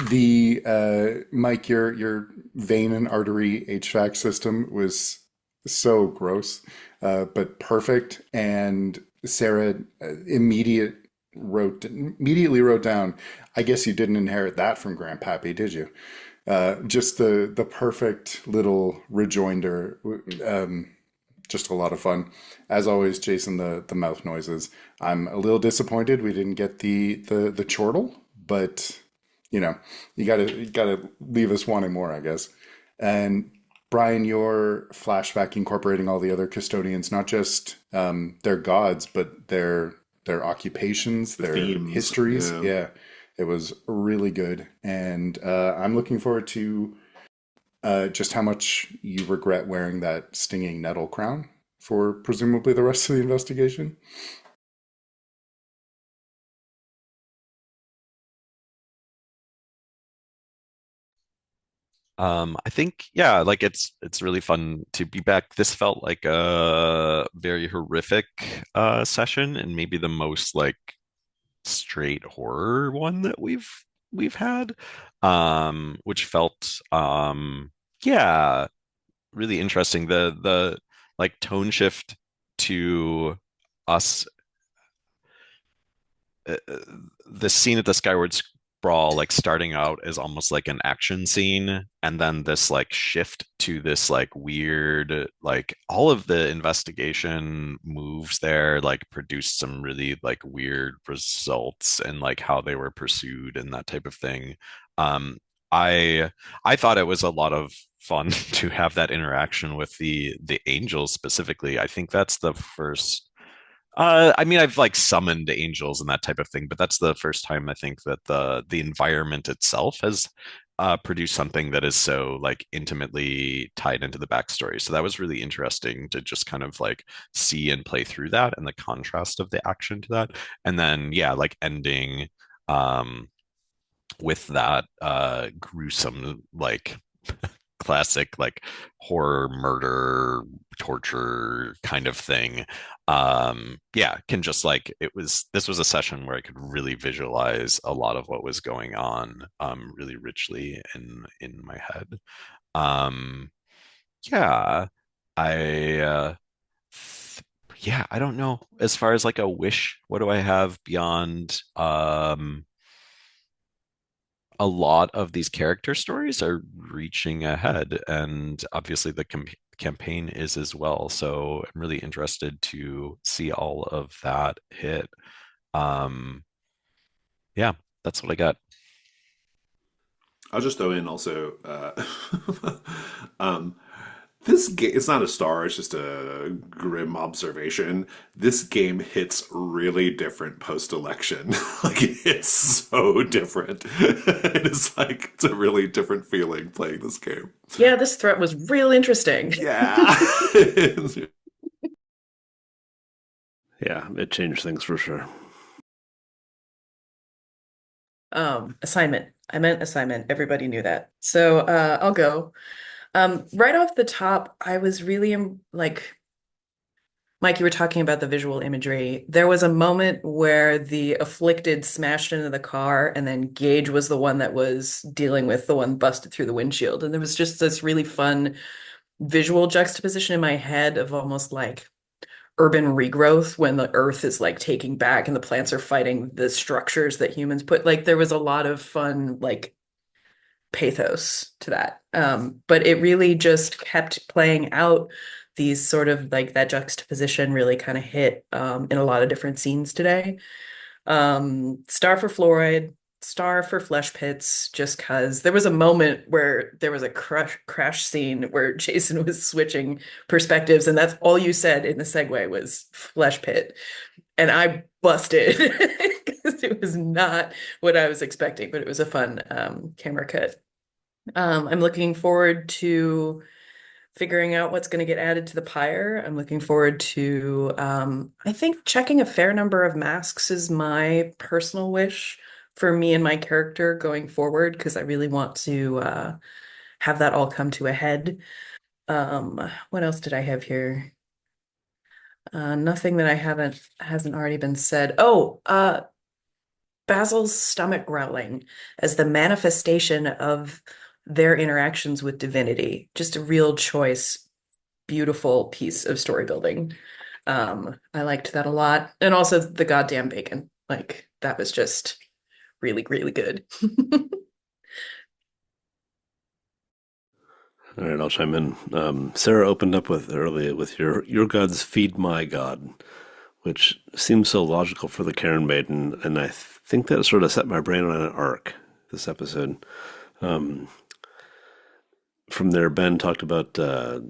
The Mike, your vein and artery HVAC system was so gross, but perfect. And Sarah immediately wrote down. I guess you didn't inherit that from Grandpappy, did you? Just the perfect little rejoinder. Just a lot of fun. As always, Jason, the mouth noises. I'm a little disappointed we didn't get the chortle, but you gotta leave us wanting more, I guess. And Brian, your flashback incorporating all the other custodians, not just their gods, but their occupations, their Themes. histories. Yeah. Yeah, it was really good, and I'm looking forward to just how much you regret wearing that stinging nettle crown for presumably the rest of the investigation. I think yeah, like it's really fun to be back. This felt like a very horrific session and maybe the most like straight horror one that we've had. Which felt yeah, really interesting. The like tone shift to us the scene at the Skyward Sprawl, like starting out as almost like an action scene, and then this like shift to this like weird, like all of the investigation moves there, like produced some really like weird results and like how they were pursued and that type of thing. Um, I I thought it was a lot of fun to have that interaction with the angels specifically. I think that's the first I mean, I've like summoned angels and that type of thing, but that's the first time I think that the environment itself has produced something that is so like intimately tied into the backstory. So that was really interesting to just kind of like see and play through that and the contrast of the action to that. And then yeah, like ending um with that gruesome like classic like horror murder torture kind of thing. Yeah, can just like this was a session where I could really visualize a lot of what was going on really richly in my head. um yeah, I yeah, I don't know, as far as like a wish, what do I have beyond a lot of these character stories are reaching ahead, and obviously the campaign is as well. So I'm really interested to see all of that hit. Um, yeah, that's what I got. I'll just throw in also, um, this game, it's not a star, it's just a grim observation. This game hits really different post-election. Like, it's so different. It's like, it's a really different feeling playing this game. Yeah, this threat was real interesting. Yeah. Yeah, it changed things for sure. Assignment. I meant assignment. Everybody knew that. So I'll go. Right off the top, I was really like, Mike, you were talking about the visual imagery. There was a moment where the afflicted smashed into the car, and then Gage was the one that was dealing with the one busted through the windshield. And there was just this really fun visual juxtaposition in my head of almost like urban regrowth when the earth is like taking back and the plants are fighting the structures that humans put. Like there was a lot of fun, like pathos to that. But it really just kept playing out these sort of like that juxtaposition really kind of hit in a lot of different scenes today. Star for fluoride, star for flesh pits, just cause there was a moment where there was a crash scene where Jason was switching perspectives, and that's all you said in the segue was flesh pit. And I busted It was not what I was expecting, but it was a fun camera cut. I'm looking forward to figuring out what's going to get added to the pyre. I'm looking forward to, I think checking a fair number of masks is my personal wish for me and my character going forward, because I really want to have that all come to a head. What else did I have here? Nothing that hasn't already been said. Oh, Basil's stomach growling as the manifestation of their interactions with divinity. Just a real choice, beautiful piece of story building. I liked that a lot. And also the goddamn bacon. Like that was just really, really good. All right, I'll chime in. Sarah opened up with earlier with your gods feed my god, which seems so logical for the Karen Maiden, and I think that sort of set my brain on an arc this episode. From there, Ben talked about a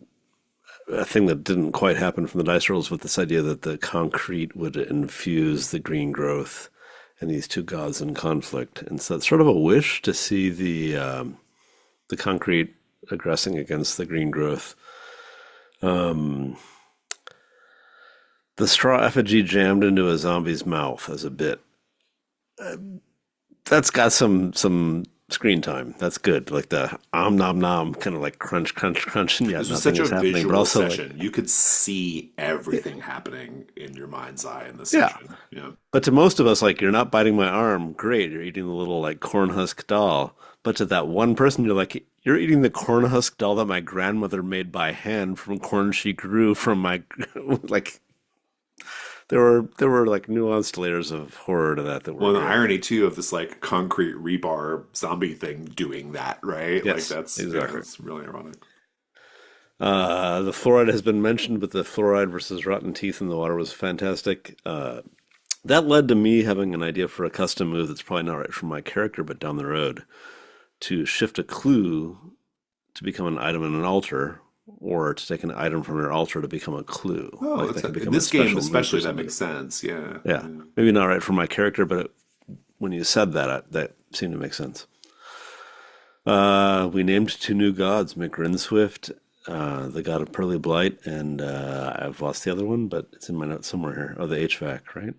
thing that didn't quite happen from the dice rolls, with this idea that the concrete would infuse the green growth, and these two gods in conflict, and so it's sort of a wish to see the concrete aggressing against the green growth. The straw effigy jammed into a zombie's mouth as a bit. That's got some screen time. That's good. Like the nom nom, kind of like crunch crunch crunch, and yeah, This was nothing such a is happening. But visual also, session. like, You could see everything happening in your mind's eye in the yeah. session. Yeah. But to most of us, like, you're not biting my arm. Great, you're eating the little like corn husk doll. But to that one person, you're like, you're eating the corn husk doll that my grandmother made by hand from corn she grew from my like. There were like nuanced layers of horror to that were Well, the great. irony too of this like concrete rebar zombie thing doing that, right? Yes, Like that's exactly. that's really ironic. The fluoride has been mentioned, but the fluoride versus rotten teeth in the water was fantastic. That led to me having an idea for a custom move that's probably not right for my character, but down the road, to shift a clue to become an item in an altar, or to take an item from your altar to become a clue. Oh, Like, that's that could become in a this special game move for especially that somebody. makes sense. Yeah. Yeah, maybe not right for my character, but when you said that, that seemed to make sense. We named two new gods, McGrinswift, the god of Pearly Blight, and I've lost the other one, but it's in my notes somewhere here. Oh, the HVAC, right?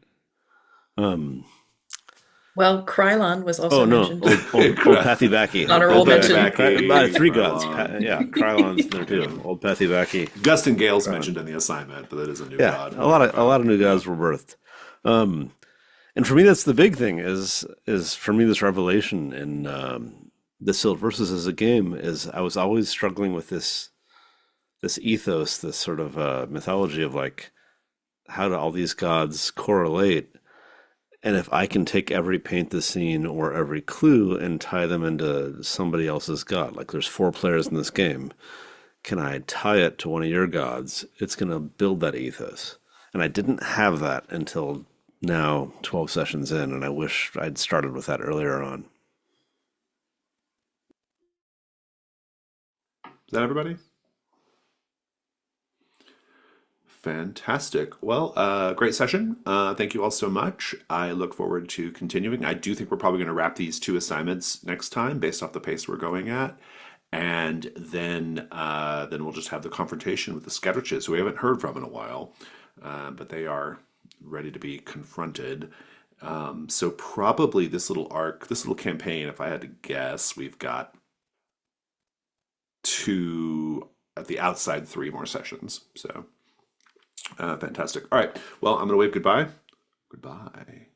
Well, Krylon was Oh also no, mentioned. old Pathy Backy. Honorable Old mention. Three gods. Krylon. Yeah, Krylon's there too. Old Pathy Backy. Dustin Gale's mentioned in the assignment, but that is a new Yeah, god. a lot of new gods were birthed. And for me, that's the big thing. Is for me this revelation in the Silt versus as a game is I was always struggling with this ethos, this sort of mythology of like how do all these gods correlate. And if I can take every paint the scene or every clue and tie them into somebody else's god, like there's 4 players in this game, can I tie it to one of your gods? It's going to build that ethos. And I didn't have that until now, 12 sessions in, and I wish I'd started with that earlier on. Is that everybody? Fantastic. Well, great session. Thank you all so much. I look forward to continuing. I do think we're probably going to wrap these 2 assignments next time based off the pace we're going at. And then we'll just have the confrontation with the Sketterches, who we haven't heard from in a while, but they are ready to be confronted. So probably this little arc, this little campaign, if I had to guess, we've got 2, at the outside 3 more sessions. So fantastic. All right. Well, I'm going to wave goodbye. Goodbye.